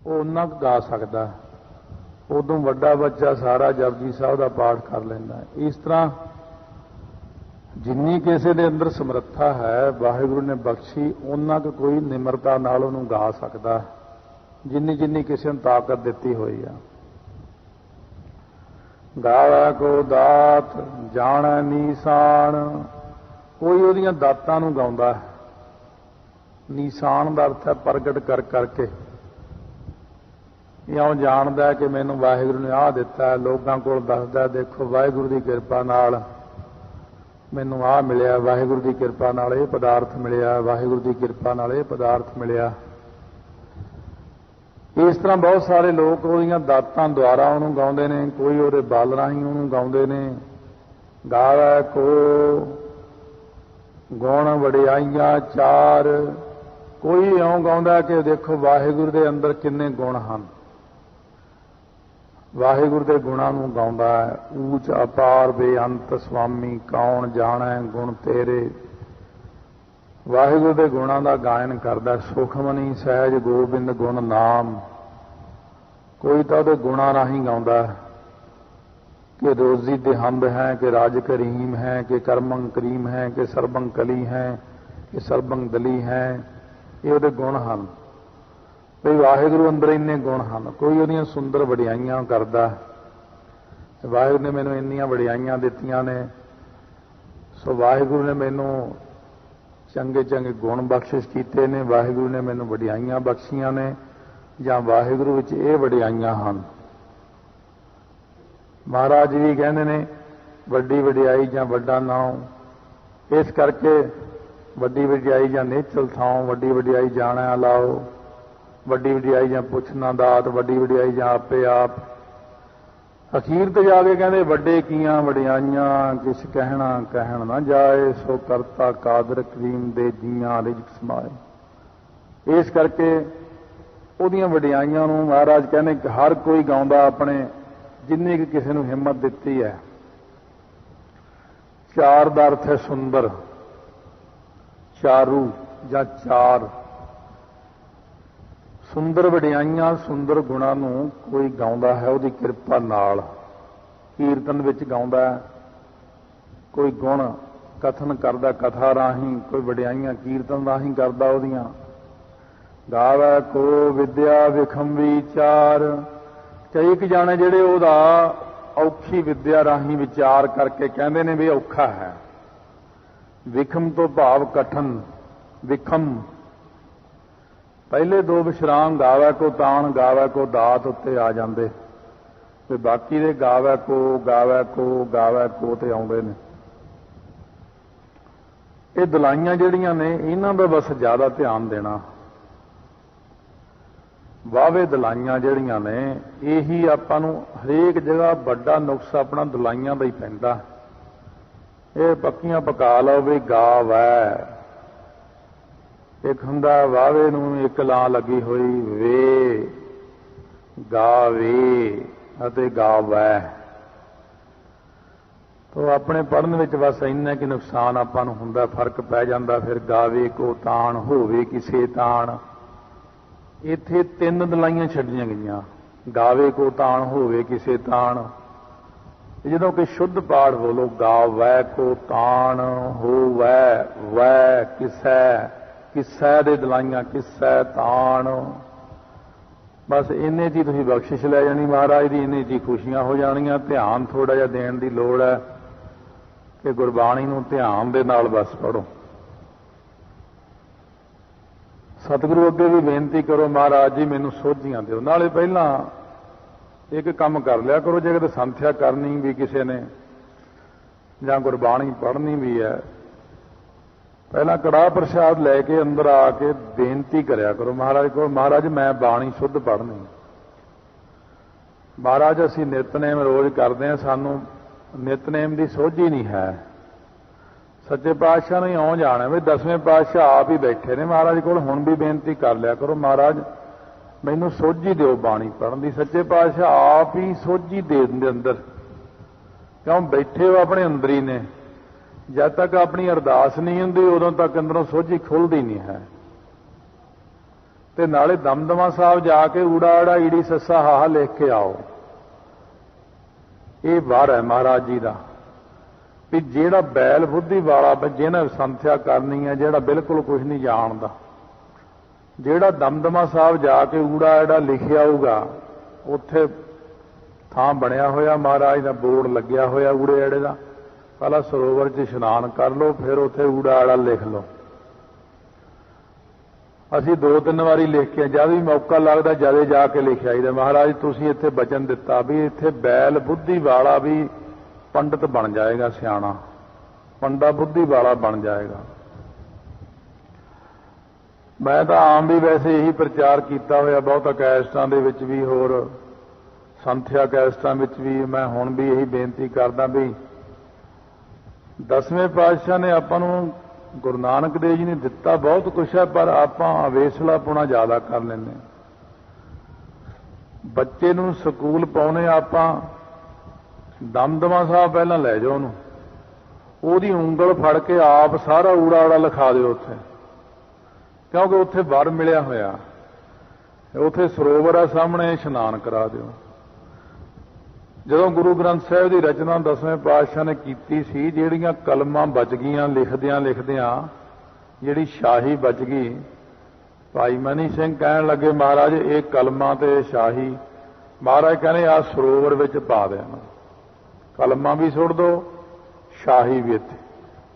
ਉਹ ਉਨਾ ਕੁ ਗਾ ਸਕਦਾ, ਉਦੋਂ ਵੱਡਾ ਬੱਚਾ ਸਾਰਾ ਜਪਜੀ ਸਾਹਿਬ ਦਾ ਪਾਠ ਕਰ ਲੈਂਦਾ। ਇਸ ਤਰ੍ਹਾਂ ਜਿੰਨੀ ਕਿਸੇ ਦੇ ਅੰਦਰ ਸਮਰੱਥਾ ਹੈ ਵਾਹਿਗੁਰੂ ਨੇ ਬਖਸ਼ੀ, ਉਹਨਾਂ ਕੁ ਕੋਈ ਨਿਮਰਤਾ ਨਾਲ ਉਹਨੂੰ ਗਾ ਸਕਦਾ, ਜਿੰਨੀ ਜਿੰਨੀ ਕਿਸੇ ਨੂੰ ਤਾਕਤ ਦਿੱਤੀ ਹੋਈ ਆ। ਗਾਵੈ ਕੋ ਦਾਤ ਜਾਣੈ ਨੀਸਾਨ, ਕੋਈ ਉਹਦੀਆਂ ਦਾਤਾਂ ਨੂੰ ਗਾਉਂਦਾ। ਨੀਸਾਨ ਦਾ ਅਰਥ ਹੈ ਪ੍ਰਗਟ ਕਰ ਕਰਕੇ, ਇਉਂ ਜਾਣਦਾ ਕਿ ਮੈਨੂੰ ਵਾਹਿਗੁਰੂ ਨੇ ਆਹ ਦਿੱਤਾ, ਲੋਕਾਂ ਕੋਲ ਦੱਸਦਾ ਦੇਖੋ ਵਾਹਿਗੁਰੂ ਦੀ ਕਿਰਪਾ ਨਾਲ ਮੈਨੂੰ ਆਹ ਮਿਲਿਆ, ਵਾਹਿਗੁਰੂ ਦੀ ਕਿਰਪਾ ਨਾਲ ਇਹ ਪਦਾਰਥ ਮਿਲਿਆ, ਵਾਹਿਗੁਰੂ ਦੀ ਕਿਰਪਾ ਨਾਲ ਇਹ ਪਦਾਰਥ ਮਿਲਿਆ। ਇਸ ਤਰ੍ਹਾਂ ਬਹੁਤ ਸਾਰੇ ਲੋਕ ਉਹਦੀਆਂ ਦਾਤਾਂ ਦੁਆਰਾ ਉਹਨੂੰ ਗਾਉਂਦੇ ਨੇ, ਕੋਈ ਉਹਦੇ ਬਲ ਰਾਹੀਂ ਉਹਨੂੰ ਗਾਉਂਦੇ ਨੇ। ਗਾਵੈ ਕੋ ਗੁਣ ਵਡਿਆਈਆਂ ਚਾਰ, ਕੋਈ ਇਉਂ ਗਾਉਂਦਾ ਕਿ ਦੇਖੋ ਵਾਹਿਗੁਰੂ ਦੇ ਅੰਦਰ ਕਿੰਨੇ ਗੁਣ ਹਨ, ਵਾਹਿਗੁਰੂ ਦੇ ਗੁਣਾਂ ਨੂੰ ਗਾਉਂਦਾ ਹੈ। ਊਚ ਅਪਾਰ ਬੇਅੰਤ ਸੁਆਮੀ ਕੌਣ ਜਾਣੈ ਗੁਣ ਤੇਰੇ, ਵਾਹਿਗੁਰੂ ਦੇ ਗੁਣਾਂ ਦਾ ਗਾਇਨ ਕਰਦਾ। ਸੁਖਮਨੀ ਸਹਿਜ ਗੋਬਿੰਦ ਗੁਣ ਨਾਮ, ਕੋਈ ਤਾਂ ਉਹਦੇ ਗੁਣਾਂ ਰਾਹੀਂ ਗਾਉਂਦਾ ਕਿ ਰੋਜ਼ੀ ਦੇਹੰਦ ਹੈ, ਕਿ ਰਾਜ ਕਰੀਮ ਹੈ, ਕਿ ਕਰਮੰ ਕਰੀਮ ਹੈ, ਕਿ ਸਰਬੰ ਕਲੀ ਹੈ, ਕਿ ਸਰਬੰ ਦਲੀ ਹੈ। ਇਹ ਉਹਦੇ ਗੁਣ ਹਨ ਵੀ ਵਾਹਿਗੁਰੂ ਅੰਦਰ ਇੰਨੇ ਗੁਣ ਹਨ। ਕੋਈ ਉਹਦੀਆਂ ਸੁੰਦਰ ਵਡਿਆਈਆਂ ਕਰਦਾ, ਵਾਹਿਗੁਰੂ ਨੇ ਮੈਨੂੰ ਇੰਨੀਆਂ ਵਡਿਆਈਆਂ ਦਿੱਤੀਆਂ ਨੇ, ਸੋ ਵਾਹਿਗੁਰੂ ਨੇ ਮੈਨੂੰ ਚੰਗੇ ਚੰਗੇ ਗੁਣ ਬਖਸ਼ਿਸ਼ ਕੀਤੇ ਨੇ, ਵਾਹਿਗੁਰੂ ਨੇ ਮੈਨੂੰ ਵਡਿਆਈਆਂ ਬਖਸ਼ੀਆਂ ਨੇ, ਜਾਂ ਵਾਹਿਗੁਰੂ ਵਿੱਚ ਇਹ ਵਡਿਆਈਆਂ ਹਨ। ਮਹਾਰਾਜ ਵੀ ਕਹਿੰਦੇ ਨੇ ਵੱਡੀ ਵਡਿਆਈ ਜਾਂ ਵੱਡਾ ਨਾਮ, ਇਸ ਕਰਕੇ ਵੱਡੀ ਵਡਿਆਈ ਜਾਂ ਨੇਚਲ ਥਾਂ, ਵੱਡੀ ਵਡਿਆਈ ਜਾਣਿਆ ਲਾਓ, ਵੱਡੀ ਵਡਿਆਈ ਜਾਂ ਪੁੱਛਣਾ ਦਾਤ, ਵੱਡੀ ਵਡਿਆਈ ਜਾਂ ਆਪੇ ਆਪ। ਅਖੀਰ ਤੇ ਜਾ ਕੇ ਕਹਿੰਦੇ ਵੱਡੇ ਕੀਆਂ ਵਡਿਆਈਆਂ ਕਿਛ ਕਹਿਣਾ ਕਹਿਣ ਨਾ ਜਾਏ, ਸੋ ਕਰਤਾ ਕਾਦਰ ਕਰੀਮ ਦੇ ਜੀਆਂ ਰਿਜ਼ਕ ਸਮਾਏ। ਇਸ ਕਰਕੇ ਉਹਦੀਆਂ ਵਡਿਆਈਆਂ ਨੂੰ ਮਹਾਰਾਜ ਕਹਿੰਦੇ ਕਿ ਹਰ ਕੋਈ ਗਾਉਂਦਾ ਆਪਣੇ ਜਿੰਨੀ ਕਿ ਕਿਸੇ ਨੂੰ ਹਿੰਮਤ ਦਿੱਤੀ ਹੈ। ਚਾਰ ਦਾ ਅਰਥ ਹੈ ਸੁੰਦਰ, ਚਾਰੂ ਜਾਂ ਚਾਰ। ਸੁੰਦਰ ਵਡਿਆਈਆਂ ਸੁੰਦਰ ਗੁਣਾਂ ਨੂੰ ਕੋਈ ਗਾਉਂਦਾ ਹੈ ਉਹਦੀ ਕਿਰਪਾ ਨਾਲ, ਕੀਰਤਨ ਵਿੱਚ ਗਾਉਂਦਾ, ਕੋਈ ਗੁਣ ਕਥਨ ਕਰਦਾ ਕਥਾ ਰਾਹੀਂ, ਕੋਈ ਵਡਿਆਈਆਂ ਕੀਰਤਨ ਰਾਹੀਂ ਕਰਦਾ ਉਹਦੀਆਂ। ਗਾਵੈ ਕੋ ਵਿਦਿਆ ਵਿਖਮ ਵਿਚਾਰ, ਕਈ ਕੁ ਜਾਣੇ ਜਿਹੜੇ ਉਹਦਾ ਔਖੀ ਵਿਦਿਆ ਰਾਹੀਂ ਵਿਚਾਰ ਕਰਕੇ ਕਹਿੰਦੇ ਨੇ ਵੀ ਔਖਾ ਹੈ। ਵਿਖਮ ਤੋਂ ਭਾਵ ਕਠਨ, ਵਿਖਮ ਪਹਿਲੇ ਦੋ ਵਿਸ਼ਰਾਮ ਗਾਵੈ ਕੋ ਤਾਣ ਗਾਵੈ ਕੋ ਦਾਤ ਉੱਤੇ ਆ ਜਾਂਦੇ, ਤੇ ਬਾਕੀ ਦੇ ਗਾਵੈ ਕੋ ਗਾਵੈ ਕੋ ਗਾਵੈ ਕੋ ਤੇ ਆਉਂਦੇ ਨੇ। ਇਹ ਦਲਾਈਆਂ ਜਿਹੜੀਆਂ ਨੇ ਇਹਨਾਂ ਦਾ ਬਸ ਜ਼ਿਆਦਾ ਧਿਆਨ ਦੇਣਾ। ਵਾਵੇ ਦਲਾਈਆਂ ਜਿਹੜੀਆਂ ਨੇ ਇਹੀ ਆਪਾਂ ਨੂੰ ਹਰੇਕ ਜਗ੍ਹਾ ਵੱਡਾ ਨੁਕਸ ਆਪਣਾ ਦਲਾਈਆਂ ਦਾ ਹੀ ਪੈਂਦਾ। ਇਹ ਪੱਕੀਆਂ ਪਕਾ ਲਓ ਵੀ ਗਾਵੈ, ਇੱਕ ਹੁੰਦਾ ਵਾਵੇ ਨੂੰ ਇੱਕ ਲਾਂ ਲੱਗੀ ਹੋਈ ਵੇ, ਗਾਵੇ ਅਤੇ ਗਾਵੈ। ਤੋ ਆਪਣੇ ਪੜ੍ਹਨ ਵਿੱਚ ਬਸ ਇੰਨਾ ਕਿ ਨੁਕਸਾਨ ਆਪਾਂ ਨੂੰ ਹੁੰਦਾ, ਫਰਕ ਪੈ ਜਾਂਦਾ। ਫਿਰ ਗਾਵੇ ਕੋ ਤਾਣ ਹੋਵੇ ਕਿਸੇ ਤਾਣ, ਇੱਥੇ ਤਿੰਨ ਦਲਾਈਆਂ ਛੱਡੀਆਂ ਗਈਆਂ। ਗਾਵੇ ਕੋ ਤਾਣ ਹੋਵੇ ਕਿਸੇ ਤਾਣ, ਜਦੋਂ ਕਿ ਸ਼ੁੱਧ ਪਾਠ ਬੋਲੋ ਗਾਵੈ ਕੋ ਤਾਣ ਹੋਵੈ ਵੈ ਕਿਸੈ, ਕਿਸੈ ਦੇ ਦਲਾਈਆਂ ਕਿਸੈ ਤਾਣ। ਬਸ ਇੰਨੇ 'ਚ ਹੀ ਤੁਸੀਂ ਬਖਸ਼ਿਸ਼ ਲੈ ਜਾਣੀ ਮਹਾਰਾਜ ਦੀ, ਇੰਨੇ 'ਚ ਹੀ ਖੁਸ਼ੀਆਂ ਹੋ ਜਾਣੀਆਂ। ਧਿਆਨ ਥੋੜ੍ਹਾ ਜਿਹਾ ਦੇਣ ਦੀ ਲੋੜ ਹੈ ਕਿ ਗੁਰਬਾਣੀ ਨੂੰ ਧਿਆਨ ਦੇ ਨਾਲ ਬਸ ਪੜ੍ਹੋ। ਸਤਿਗੁਰੂ ਅੱਗੇ ਵੀ ਬੇਨਤੀ ਕਰੋ ਮਹਾਰਾਜ ਜੀ ਮੈਨੂੰ ਸੋਝੀਆਂ ਦਿਓ। ਨਾਲੇ ਪਹਿਲਾਂ ਇੱਕ ਕੰਮ ਕਰ ਲਿਆ ਕਰੋ, ਜੇ ਕਿਤੇ ਸੰਥਿਆ ਕਰਨੀ ਵੀ ਕਿਸੇ ਨੇ ਜਾਂ ਗੁਰਬਾਣੀ ਪੜ੍ਹਨੀ ਵੀ ਹੈ, ਪਹਿਲਾਂ ਕੜਾਹ ਪ੍ਰਸ਼ਾਦ ਲੈ ਕੇ ਅੰਦਰ ਆ ਕੇ ਬੇਨਤੀ ਕਰਿਆ ਕਰੋ ਮਹਾਰਾਜ ਕੋਲ, ਮਹਾਰਾਜ ਮੈਂ ਬਾਣੀ ਸ਼ੁੱਧ ਪੜ੍ਹਨੀ। ਮਹਾਰਾਜ ਅਸੀਂ ਨਿਤਨੇਮ ਰੋਜ਼ ਕਰਦੇ ਹਾਂ, ਸਾਨੂੰ ਨਿਤਨੇਮ ਦੀ ਸੋਝੀ ਨਹੀਂ ਹੈ। ਸੱਚੇ ਪਾਤਸ਼ਾਹ ਨੂੰ ਇਉਂ ਜਾਣਾ ਵੀ ਦਸਵੇਂ ਪਾਤਸ਼ਾਹ ਆਪ ਹੀ ਬੈਠੇ ਨੇ ਮਹਾਰਾਜ ਕੋਲ, ਹੁਣ ਵੀ ਬੇਨਤੀ ਕਰ ਲਿਆ ਕਰੋ ਮਹਾਰਾਜ ਮੈਨੂੰ ਸੋਝੀ ਦਿਓ ਬਾਣੀ ਪੜ੍ਹਨ ਦੀ। ਸੱਚੇ ਪਾਤਸ਼ਾਹ ਆਪ ਹੀ ਸੋਝੀ ਦੇ ਦਿੰਦੇ ਅੰਦਰ, ਕਿਉਂ ਬੈਠੇ ਹੋ ਆਪਣੇ ਅੰਦਰ ਹੀ ਨੇ। ਜਦ ਤੱਕ ਆਪਣੀ ਅਰਦਾਸ ਨਹੀਂ ਹੁੰਦੀ ਉਦੋਂ ਤੱਕ ਅੰਦਰੋਂ ਸੋਝੀ ਖੁੱਲਦੀ ਨਹੀਂ ਹੈ। ਤੇ ਨਾਲੇ ਦਮਦਮਾ ਸਾਹਿਬ ਜਾ ਕੇ ਊੜਾ ਆੜਾ ਈੜੀ ਸੱਸਾ ਹਾਹਾ ਲਿਖ ਕੇ ਆਓ। ਇਹ ਵਾਰ ਹੈ ਮਹਾਰਾਜ ਜੀ ਦਾ ਵੀ ਜਿਹੜਾ ਬੈਲ ਬੁੱਧੀ ਵਾਲਾ, ਜਿਹਨੇ ਸੰਥਿਆ ਕਰਨੀ ਹੈ, ਜਿਹੜਾ ਬਿਲਕੁਲ ਕੁਝ ਨਹੀਂ ਜਾਣਦਾ, ਜਿਹੜਾ ਦਮਦਮਾ ਸਾਹਿਬ ਜਾ ਕੇ ਊੜਾ ਆੜਾ ਲਿਖਿਆ ਆਊਗਾ, ਉੱਥੇ ਥਾਂ ਬਣਿਆ ਹੋਇਆ ਮਹਾਰਾਜ ਦਾ ਬੋਰਡ ਲੱਗਿਆ ਹੋਇਆ ਊੜੇ ਆੜੇ ਦਾ, ਪਹਿਲਾਂ ਸਰੋਵਰ 'ਚ ਇਸ਼ਨਾਨ ਕਰ ਲਓ, ਫਿਰ ਉੱਥੇ ਊੜਾ ਆੜਾ ਲਿਖ ਲਓ। ਅਸੀਂ 2-3 ਵਾਰੀ ਲਿਖ ਕੇ, ਜਦ ਵੀ ਮੌਕਾ ਲੱਗਦਾ ਜਦੇ ਜਾ ਕੇ ਲਿਖ ਆਈਦਾ। ਮਹਾਰਾਜ ਤੁਸੀਂ ਇੱਥੇ ਬਚਨ ਦਿੱਤਾ ਵੀ ਇੱਥੇ ਬੈਲ ਬੁੱਧੀ ਵਾਲਾ ਵੀ ਪੰਡਤ ਬਣ ਜਾਏਗਾ, ਸਿਆਣਾ ਪੰਡਾ ਬੁੱਧੀ ਵਾਲਾ ਬਣ ਜਾਏਗਾ। ਮੈਂ ਤਾਂ ਆਮ ਵੀ ਵੈਸੇ ਇਹੀ ਪ੍ਰਚਾਰ ਕੀਤਾ ਹੋਇਆ, ਬਹੁਤ ਕੈਸਟਾਂ ਦੇ ਵਿੱਚ ਵੀ, ਹੋਰ ਸੰਥਿਆ ਕੈਸਟਾਂ ਵਿੱਚ ਵੀ। ਮੈਂ ਹੁਣ ਵੀ ਇਹੀ ਬੇਨਤੀ ਕਰਦਾ ਵੀ 10ਵੇਂ ਪਾਤਸ਼ਾਹ ਨੇ ਆਪਾਂ ਨੂੰ, ਗੁਰੂ ਨਾਨਕ ਦੇਵ ਜੀ ਨੇ ਦਿੱਤਾ ਬਹੁਤ ਕੁਛ ਹੈ, ਪਰ ਆਪਾਂ ਅਵੇਸਲਾਪੁਣਾ ਜ਼ਿਆਦਾ ਕਰ ਲੈਂਦੇ। ਬੱਚੇ ਨੂੰ ਸਕੂਲ ਪਾਉਣੇ ਆਪਾਂ, ਦਮਦਮਾ ਸਾਹਿਬ ਪਹਿਲਾਂ ਲੈ ਜਾਓ ਉਹਨੂੰ, ਉਹਦੀ ਉਂਗਲ ਫੜ ਕੇ ਆਪ ਸਾਰਾ ਊੜਾ ਆੜਾ ਲਿਖਾ ਦਿਓ ਉੱਥੇ, ਕਿਉਂਕਿ ਉੱਥੇ ਵਰ ਮਿਲਿਆ ਹੋਇਆ, ਉੱਥੇ ਸਰੋਵਰ ਆ ਸਾਹਮਣੇ, ਇਸ਼ਨਾਨ ਕਰਾ ਦਿਓ। ਜਦੋਂ ਗੁਰੂ ਗ੍ਰੰਥ ਸਾਹਿਬ ਦੀ ਰਚਨਾ 10ਵੇਂ ਪਾਤਸ਼ਾਹ ਨੇ ਕੀਤੀ ਸੀ, ਜਿਹੜੀਆਂ ਕਲਮਾਂ ਬਚ ਗਈਆਂ ਲਿਖਦਿਆਂ ਲਿਖਦਿਆਂ, ਜਿਹੜੀ ਸ਼ਾਹੀ ਬਚ ਗਈ, ਭਾਈ ਮਨੀ ਸਿੰਘ ਕਹਿਣ ਲੱਗੇ ਮਹਾਰਾਜ ਇਹ ਕਲਮਾਂ ਤੇ ਸ਼ਾਹੀ, ਮਹਾਰਾਜ ਕਹਿੰਦੇ ਆ ਸਰੋਵਰ ਵਿੱਚ ਪਾ ਦੇਣਾ, ਕਲਮਾਂ ਵੀ ਸੁੱਟ ਦਿਓ, ਸ਼ਾਹੀ ਵੀ ਇੱਥੇ।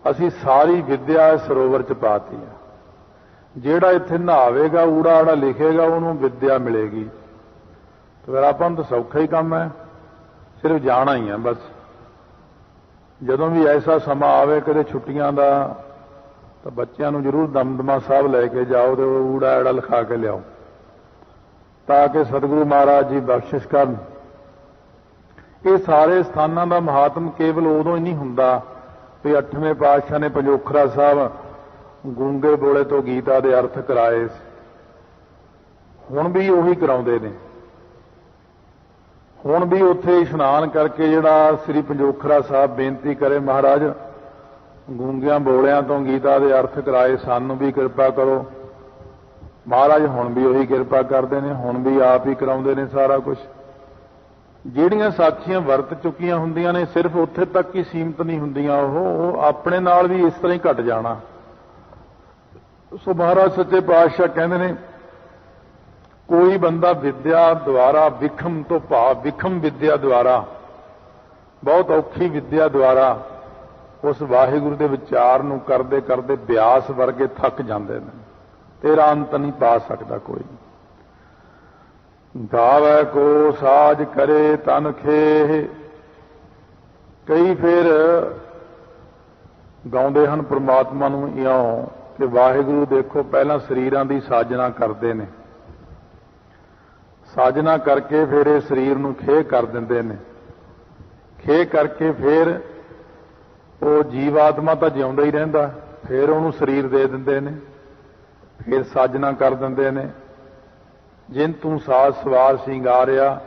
ਅਸੀਂ ਸਾਰੀ ਵਿਦਿਆ ਸਰੋਵਰ 'ਚ ਪਾਤੀ ਆ। ਜਿਹੜਾ ਇੱਥੇ ਨਹਾਵੇਗਾ, ਊੜਾ ਆੜਾ ਲਿਖੇਗਾ, ਉਹਨੂੰ ਵਿਦਿਆ ਮਿਲੇਗੀ। ਤੇ ਫਿਰ ਆਪਾਂ ਨੂੰ ਤਾਂ ਸੌਖਾ ਹੀ ਕੰਮ ਹੈ, ਸਿਰਫ ਜਾਣਾ ਹੀ ਹੈ ਬਸ। ਜਦੋਂ ਵੀ ਐਸਾ ਸਮਾਂ ਆਵੇ ਕਦੇ ਛੁੱਟੀਆਂ ਦਾ, ਤਾਂ ਬੱਚਿਆਂ ਨੂੰ ਜ਼ਰੂਰ ਦਮਦਮਾ ਸਾਹਿਬ ਲੈ ਕੇ ਜਾਓ ਤੇ ਉਹ ਊੜਾ ਆੜਾ ਲਿਖਾ ਕੇ ਲਿਆਓ, ਤਾਂ ਕਿ ਸਤਿਗੁਰੂ ਮਹਾਰਾਜ ਜੀ ਬਖਸ਼ਿਸ਼ ਕਰਨ। ਇਹ ਸਾਰੇ ਸਥਾਨਾਂ ਦਾ ਮਹਾਤਮ ਕੇਵਲ ਉਦੋਂ ਹੀ ਨਹੀਂ ਹੁੰਦਾ ਵੀ 8ਵੇਂ ਪਾਤਸ਼ਾਹ ਨੇ ਪੰਜੋਖਰਾ ਸਾਹਿਬ ਗੂੰਗੇ ਬੋਲੇ ਤੋਂ ਗੀਤਾ ਦੇ ਅਰਥ ਕਰਾਏ, ਹੁਣ ਵੀ ਉਹੀ ਕਰਾਉਂਦੇ ਨੇ। ਹੁਣ ਵੀ ਉੱਥੇ ਇਸ਼ਨਾਨ ਕਰਕੇ ਜਿਹੜਾ ਸ੍ਰੀ ਪੰਜੋਖਰਾ ਸਾਹਿਬ ਬੇਨਤੀ ਕਰੇ, ਮਹਾਰਾਜ ਗੂੰਗਿਆਂ ਬੋਲਿਆਂ ਤੋਂ ਗੀਤਾ ਦੇ ਅਰਥ ਕਰਾਏ, ਸਾਨੂੰ ਵੀ ਕਿਰਪਾ ਕਰੋ। ਮਹਾਰਾਜ ਹੁਣ ਵੀ ਉਹੀ ਕਿਰਪਾ ਕਰਦੇ ਨੇ, ਹੁਣ ਵੀ ਆਪ ਹੀ ਕਰਾਉਂਦੇ ਨੇ ਸਾਰਾ ਕੁਝ। ਜਿਹੜੀਆਂ ਸਾਖੀਆਂ ਵਰਤ ਚੁੱਕੀਆਂ ਹੁੰਦੀਆਂ ਨੇ, ਸਿਰਫ ਉੱਥੇ ਤੱਕ ਹੀ ਸੀਮਤ ਨਹੀਂ ਹੁੰਦੀਆਂ, ਉਹ ਆਪਣੇ ਨਾਲ ਵੀ ਇਸ ਤਰ੍ਹਾਂ ਹੀ ਘਟ ਜਾਣਾ। ਸੋ ਮਹਾਰਾਜ ਸੱਚੇ ਪਾਤਸ਼ਾਹ ਕਹਿੰਦੇ ਨੇ, ਕੋਈ ਬੰਦਾ ਵਿਦਿਆ ਦੁਆਰਾ, ਵਿਖਮ ਤੋਂ ਭਾਵ ਵਿਖਮ ਵਿਦਿਆ ਦੁਆਰਾ, ਬਹੁਤ ਔਖੀ ਵਿਦਿਆ ਦੁਆਰਾ ਉਸ ਵਾਹਿਗੁਰੂ ਦੇ ਵਿਚਾਰ ਨੂੰ ਕਰਦੇ ਕਰਦੇ ਬਿਆਸ ਵਰਗੇ ਥੱਕ ਜਾਂਦੇ ਨੇ। ਤੇਰਾ ਅੰਤ ਨਹੀਂ ਪਾ ਸਕਦਾ ਕੋਈ। ਗਾਵੈ ਕੋ ਸਾਜ ਕਰੇ ਤਨ ਖੇਹ, ਕਈ ਫਿਰ ਗਾਉਂਦੇ ਹਨ ਪ੍ਰਮਾਤਮਾ ਨੂੰ ਇਉਂ ਕਿ ਵਾਹਿਗੁਰੂ ਦੇਖੋ ਪਹਿਲਾਂ ਸਰੀਰਾਂ ਦੀ ਸਾਜਨਾ ਕਰਦੇ ਨੇ, ਸਾਜਨਾ ਕਰਕੇ ਫਿਰ ਇਹ ਸਰੀਰ ਨੂੰ ਖੇਹ ਕਰ ਦਿੰਦੇ ਨੇ। ਖੇਹ ਕਰਕੇ ਫਿਰ ਉਹ ਜੀਵ ਆਤਮਾ ਤਾਂ ਜਿਉਂਦਾ ਹੀ ਰਹਿੰਦਾ, ਫਿਰ ਉਹਨੂੰ ਸਰੀਰ ਦੇ ਦਿੰਦੇ ਨੇ, ਫਿਰ ਸਾਜਨਾ ਕਰ ਦਿੰਦੇ ਨੇ। ਜਿਨ ਤੂੰ ਸਾਜ ਸਵਾਰ ਸਿੰਗਾਰਿਆ,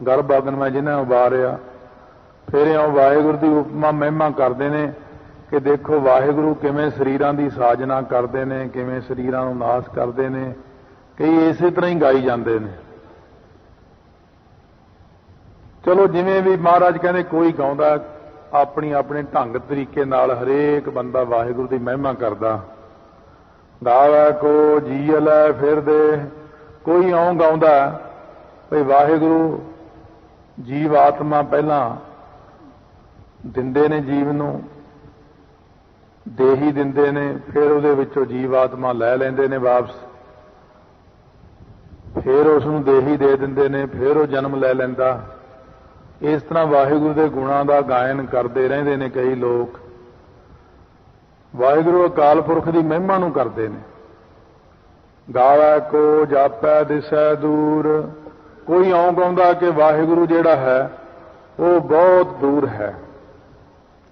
ਗਰਭ ਅਗਨ ਮੈਂ ਜਿਨ੍ਹਾਂ ਉਬਾਰਿਆ। ਫਿਰ ਇਉਂ ਵਾਹਿਗੁਰੂ ਦੀ ਉਪਮਾ ਮਹਿਮਾ ਕਰਦੇ ਨੇ ਕਿ ਦੇਖੋ ਵਾਹਿਗੁਰੂ ਕਿਵੇਂ ਸਰੀਰਾਂ ਦੀ ਸਾਜਨਾ ਕਰਦੇ ਨੇ, ਕਿਵੇਂ ਸਰੀਰਾਂ ਨੂੰ ਨਾਸ਼ ਕਰਦੇ ਨੇ। ਕਈ ਇਸੇ ਤਰ੍ਹਾਂ ਹੀ ਗਾਈ ਜਾਂਦੇ ਨੇ। ਚਲੋ ਜਿਵੇਂ ਵੀ ਮਹਾਰਾਜ ਕਹਿੰਦੇ, ਕੋਈ ਗਾਉਂਦਾ ਆਪਣੀ ਆਪਣੇ ਢੰਗ ਤਰੀਕੇ ਨਾਲ, ਹਰੇਕ ਬੰਦਾ ਵਾਹਿਗੁਰੂ ਦੀ ਮਹਿਮਾ ਕਰਦਾ। ਗਾਵੈ ਕੋ ਜੀ ਲੈ ਫਿਰਦੇ, ਕੋਈ ਇਉਂ ਗਾਉਂਦਾ ਭਈ ਵਾਹਿਗੁਰੂ ਜੀਵ ਆਤਮਾ ਪਹਿਲਾਂ ਦਿੰਦੇ ਨੇ, ਜੀਵ ਨੂੰ ਦੇਹੀ ਦਿੰਦੇ ਨੇ, ਫਿਰ ਉਹਦੇ ਵਿੱਚੋਂ ਜੀਵ ਆਤਮਾ ਲੈ ਲੈਂਦੇ ਨੇ ਵਾਪਸ, ਫਿਰ ਉਸ ਨੂੰ ਦੇਹੀ ਦੇ ਦਿੰਦੇ ਨੇ, ਫਿਰ ਉਹ ਜਨਮ ਲੈ ਲੈਂਦਾ। ਇਸ ਤਰ੍ਹਾਂ ਵਾਹਿਗੁਰੂ ਦੇ ਗੁਣਾਂ ਦਾ ਗਾਇਨ ਕਰਦੇ ਰਹਿੰਦੇ ਨੇ ਕਈ ਲੋਕ। ਵਾਹਿਗੁਰੂ ਅਕਾਲ ਪੁਰਖ ਦੀ ਮਹਿਮਾ ਨੂੰ ਕਰਦੇ ਨੇ। ਗਾਵੈ ਕੋ ਜਾਪੈ ਦਿਸੈ ਦੂਰ, ਕੋਈ ਇਉਂ ਗਾਉਂਦਾ ਕਿ ਵਾਹਿਗੁਰੂ ਜਿਹੜਾ ਹੈ ਉਹ ਬਹੁਤ ਦੂਰ ਹੈ।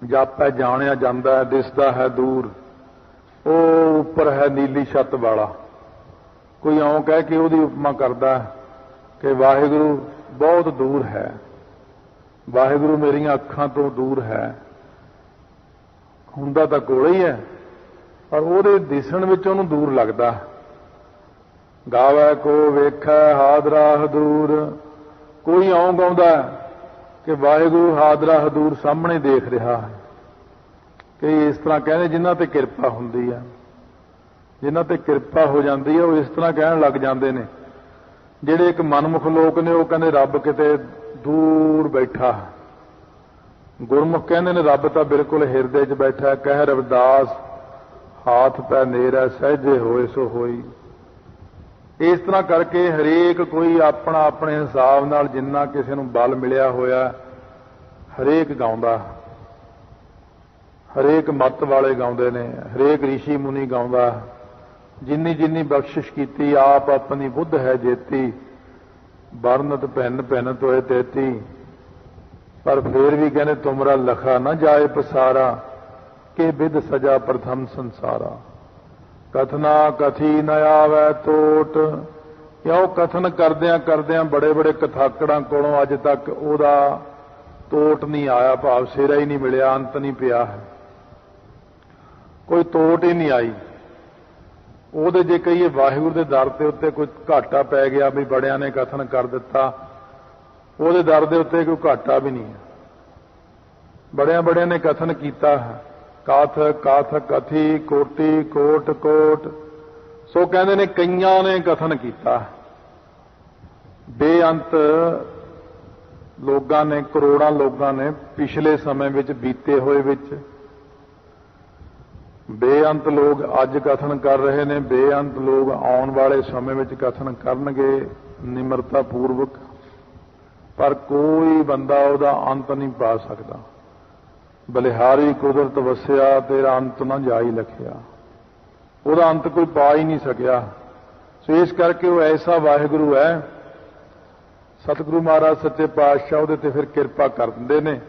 ਜਾਪੈ ਜਾਣਿਆ ਜਾਂਦਾ ਹੈ, ਦਿਸਦਾ ਹੈ ਦੂਰ, ਉਹ ਉੱਪਰ ਹੈ ਨੀਲੀ ਛੱਤ ਵਾਲਾ। ਕੋਈ ਇਉਂ ਕਹਿ ਕੇ ਉਹਦੀ ਉਪਮਾ ਕਰਦਾ ਕਿ ਵਾਹਿਗੁਰੂ ਬਹੁਤ ਦੂਰ ਹੈ, ਵਾਹਿਗੁਰੂ ਮੇਰੀਆਂ ਅੱਖਾਂ ਤੋਂ ਦੂਰ ਹੈ। ਹੁੰਦਾ ਤਾਂ ਕੋਲ ਹੀ ਹੈ, ਪਰ ਉਹਦੇ ਦਿਸਣ ਵਿੱਚ ਉਹਨੂੰ ਦੂਰ ਲੱਗਦਾ। ਗਾਵੇ ਕੋ ਵੇਖੈ ਹਾਦਰਾ ਹਦੂਰ। ਕੋਈ ਇਉਂ ਗਾਉਂਦਾ ਕਿ ਵਾਹਿਗੁਰੂ ਹਾਦਰਾ ਹਦੂਰ ਸਾਹਮਣੇ ਦੇਖ ਰਿਹਾ ਹੈ। ਕਈ ਇਸ ਤਰ੍ਹਾਂ ਕਹਿੰਦੇ ਜਿਨ੍ਹਾਂ ਤੇ ਕਿਰਪਾ ਹੁੰਦੀ ਹੈ, ਜਿਨ੍ਹਾਂ ਤੇ ਕਿਰਪਾ ਹੋ ਜਾਂਦੀ ਹੈ, ਉਹ ਇਸ ਤਰ੍ਹਾਂ ਕਹਿਣ ਲੱਗ ਜਾਂਦੇ ਨੇ। ਜਿਹੜੇ ਇੱਕ ਮਨਮੁਖ ਲੋਕ ਨੇ ਉਹ ਕਹਿੰਦੇ ਰੱਬ ਕਿਤੇ ਦੂਰ ਬੈਠਾ ਹੈ। ਗੁਰਮੁਖ ਕਹਿੰਦੇ ਨੇ ਰੱਬ ਤਾਂ ਬਿਲਕੁਲ ਹਿਰਦੇ 'ਚ ਬੈਠਾ। ਕਹਿ ਰਵਿਦਾਸ ਹਾਥ ਪੈ ਨੇਰਾ ਸਹਿਜੇ ਹੋਏ ਸੋ ਹੋਈ। ਇਸ ਤਰ੍ਹਾਂ ਕਰਕੇ ਹਰੇਕ ਕੋਈ ਆਪਣਾ ਆਪਣੇ ਹਿਸਾਬ ਨਾਲ ਜਿੰਨਾ ਕਿਸੇ ਨੂੰ ਬਲ ਮਿਲਿਆ ਹੋਇਆ ਹਰੇਕ ਗਾਉਂਦਾ। ਹਰੇਕ ਮੱਤ ਵਾਲੇ ਗਾਉਂਦੇ ਨੇ, ਹਰੇਕ ਰਿਸ਼ੀ ਮੁਨੀ ਗਾਉਂਦਾ। ਜਿੰਨੀ ਜਿੰਨੀ ਬਖਸ਼ਿਸ਼ ਕੀਤੀ ਆਪ ਆਪਣੀ ਬੁੱਧ ਹੈ ਜੇਤੀ, ਵਰਨਤ ਭਿੰਨ ਭਿੰਨ ਤੋਏ ਤੇਤੀ। ਪਰ ਫੇਰ ਵੀ ਕਹਿੰਦੇ ਤੁਮਰਾ ਲਖਾ ਨਾ ਜਾਏ ਪਸਾਰਾ, ਕਿ ਵਿਦ ਸਜਾ ਪ੍ਰਥਮ ਸੰਸਾਰਾ। ਕਥਨਾ ਕਥੀ ਨ ਆਵੈ ਟੋਟ। ਕਿਉਂ ਕਥਨ ਕਰਦਿਆਂ ਕਰਦਿਆਂ ਬੜੇ ਬੜੇ ਕਥਾਕੜਾਂ ਕੋਲੋਂ ਅੱਜ ਤੱਕ ਉਹਦਾ ਟੋਟ ਨਹੀਂ ਆਇਆ, ਭਾਵ ਸਿਰਾ ਹੀ ਨਹੀਂ ਮਿਲਿਆ, ਅੰਤ ਨਹੀਂ ਪਿਆ ਹੈ, ਕੋਈ ਟੋਟ ਹੀ ਨਹੀਂ ਆਈ ਉਹਦੇ। ਜੇ ਕਹੀਏ ਵਾਹਿਗੁਰੂ ਦੇ ਦਰ ਦੇ ਉੱਤੇ ਕੋਈ ਘਾਟਾ ਪੈ ਗਿਆ ਵੀ ਬੜਿਆਂ ਨੇ ਕਥਨ ਕਰ ਦਿੱਤਾ, ਉਹਦੇ ਦਰ ਦੇ ਉੱਤੇ ਕੋਈ ਘਾਟਾ ਵੀ ਨਹੀਂ ਹੈ। ਬੜਿਆਂ ਬੜਿਆਂ ਨੇ ਕਥਨ ਕੀਤਾ ਹੈ। ਕਾਥ ਕਾਥ ਕਥੀ ਕੋਟੀ ਕੋਟ ਕੋਟ। ਸੋ ਕਹਿੰਦੇ ਨੇ ਕਈਆਂ ਨੇ ਕਥਨ ਕੀਤਾ। ਬੇਅੰਤ ਲੋਕਾਂ ਨੇ, ਕਰੋੜਾਂ ਲੋਕਾਂ ਨੇ ਪਿਛਲੇ ਸਮੇਂ ਵਿੱਚ ਬੀਤੇ ਹੋਏ ਵਿੱਚ, ਬੇਅੰਤ ਲੋਕ ਅੱਜ ਕਥਨ ਕਰ ਰਹੇ ਨੇ, ਬੇਅੰਤ ਲੋਕ ਆਉਣ ਵਾਲੇ ਸਮੇਂ ਵਿੱਚ ਕਥਨ ਕਰਨਗੇ ਨਿਮਰਤਾ ਪੂਰਵਕ। ਪਰ ਕੋਈ ਬੰਦਾ ਉਹਦਾ ਅੰਤ ਨਹੀਂ ਪਾ ਸਕਦਾ। ਬਲਿਹਾਰੀ ਕੁਦਰਤ ਵਸਿਆ, ਤੇਰਾ ਅੰਤ ਨਾ ਜਾਈ ਲਖਿਆ। ਉਹਦਾ ਅੰਤ ਕੋਈ ਪਾ ਹੀ ਨਹੀਂ ਸਕਿਆ। ਸੋ ਇਸ ਕਰਕੇ ਉਹ ਐਸਾ ਵਾਹਿਗੁਰੂ ਹੈ। ਸਤਿਗੁਰੂ ਮਹਾਰਾਜ ਸੱਚੇ ਪਾਤਸ਼ਾਹ ਉਹਦੇ ਤੇ ਫਿਰ ਕਿਰਪਾ ਕਰ ਦਿੰਦੇ ਨੇ।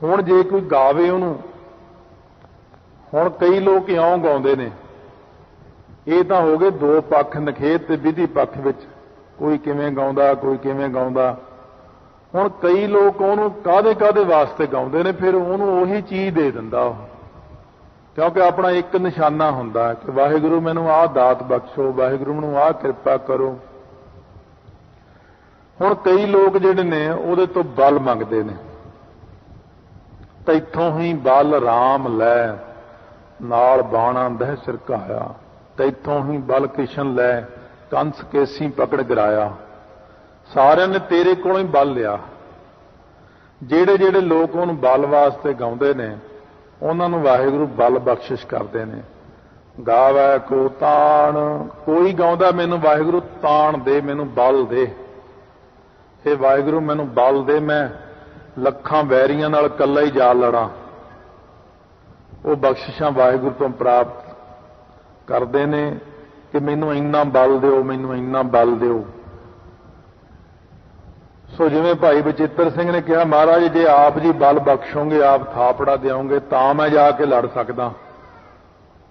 ਹੁਣ ਜੇ ਕੋਈ ਗਾਵੇ ਉਹਨੂੰ, ਹੁਣ ਕਈ ਲੋਕ ਇਉਂ ਗਾਉਂਦੇ ਨੇ। ਇਹ ਤਾਂ ਹੋ ਗਏ ਦੋ ਪੱਖ, ਨਖੇਤ ਤੇ ਵਿਧੀ ਪੱਖ ਵਿੱਚ। ਕੋਈ ਕਿਵੇਂ ਗਾਉਂਦਾ, ਕੋਈ ਕਿਵੇਂ ਗਾਉਂਦਾ। ਹੁਣ ਕਈ ਲੋਕ ਉਹਨੂੰ ਕਾਹਦੇ ਕਾਹਦੇ ਵਾਸਤੇ ਗਾਉਂਦੇ ਨੇ, ਫਿਰ ਉਹਨੂੰ ਉਹੀ ਚੀਜ਼ ਦੇ ਦਿੰਦਾ ਉਹ। ਕਿਉਂਕਿ ਆਪਣਾ ਇੱਕ ਨਿਸ਼ਾਨਾ ਹੁੰਦਾ ਕਿ ਵਾਹਿਗੁਰੂ ਮੈਨੂੰ ਆਹ ਦਾਤ ਬਖਸ਼ੋ, ਵਾਹਿਗੁਰੂ ਮੈਨੂੰ ਆਹ ਕਿਰਪਾ ਕਰੋ। ਹੁਣ ਕਈ ਲੋਕ ਜਿਹੜੇ ਨੇ ਉਹਦੇ ਤੋਂ ਬਲ ਮੰਗਦੇ ਨੇ। ਤੈਥੋਂ ਹੀ ਬਲ ਰਾਮ ਲੈ, ਨਾਲ ਬਾਣਾ ਦਹਿ ਸਿਰਕਾਇਆ। ਤੈਥੋਂ ਹੀ ਬਲ ਕ੍ਰਿਸ਼ਨ ਲੈ, ਕੰਸ ਕੇਸੀ ਪਕੜ ਗਿਰਾਇਆ। ਸਾਰਿਆਂ ਨੇ ਤੇਰੇ ਕੋਲੋਂ ਹੀ ਬਲ ਲਿਆ। ਜਿਹੜੇ ਜਿਹੜੇ ਲੋਕ ਉਹਨੂੰ ਬਲ ਵਾਸਤੇ ਗਾਉਂਦੇ ਨੇ ਉਹਨਾਂ ਨੂੰ ਵਾਹਿਗੁਰੂ ਬਲ ਬਖਸ਼ਿਸ਼ ਕਰਦੇ ਨੇ। ਗਾਵੈ ਕੋ ਤਾਣ। ਕੋਈ ਗਾਉਂਦਾ ਮੈਨੂੰ ਵਾਹਿਗੁਰੂ ਤਾਣ ਦੇ, ਮੈਨੂੰ ਬਲ ਦੇ। ਇਹ ਵਾਹਿਗੁਰੂ ਮੈਨੂੰ ਬਲ ਦੇ, ਮੈਂ ਲੱਖਾਂ ਵੈਰੀਆਂ ਨਾਲ ਇਕੱਲਾ ਹੀ ਜਾ ਲੜਾਂ। ਉਹ ਬਖਸ਼ਿਸ਼ਾਂ ਵਾਹਿਗੁਰੂ ਤੋਂ ਪ੍ਰਾਪਤ ਕਰਦੇ ਨੇ ਕਿ ਮੈਨੂੰ ਇੰਨਾ ਬਲ ਦਿਓ, ਮੈਨੂੰ ਇੰਨਾ ਬਲ ਦਿਓ। ਸੋ ਜਿਵੇਂ ਭਾਈ ਬਚਿੱਤਰ ਸਿੰਘ ਨੇ ਕਿਹਾ, ਮਹਾਰਾਜ ਜੇ ਆਪ ਜੀ ਬਲ ਬਖਸ਼ੋਗੇ, ਆਪ ਥਾਪੜਾ ਦਿਓਗੇ ਤਾਂ ਮੈਂ ਜਾ ਕੇ ਲੜ ਸਕਦਾ।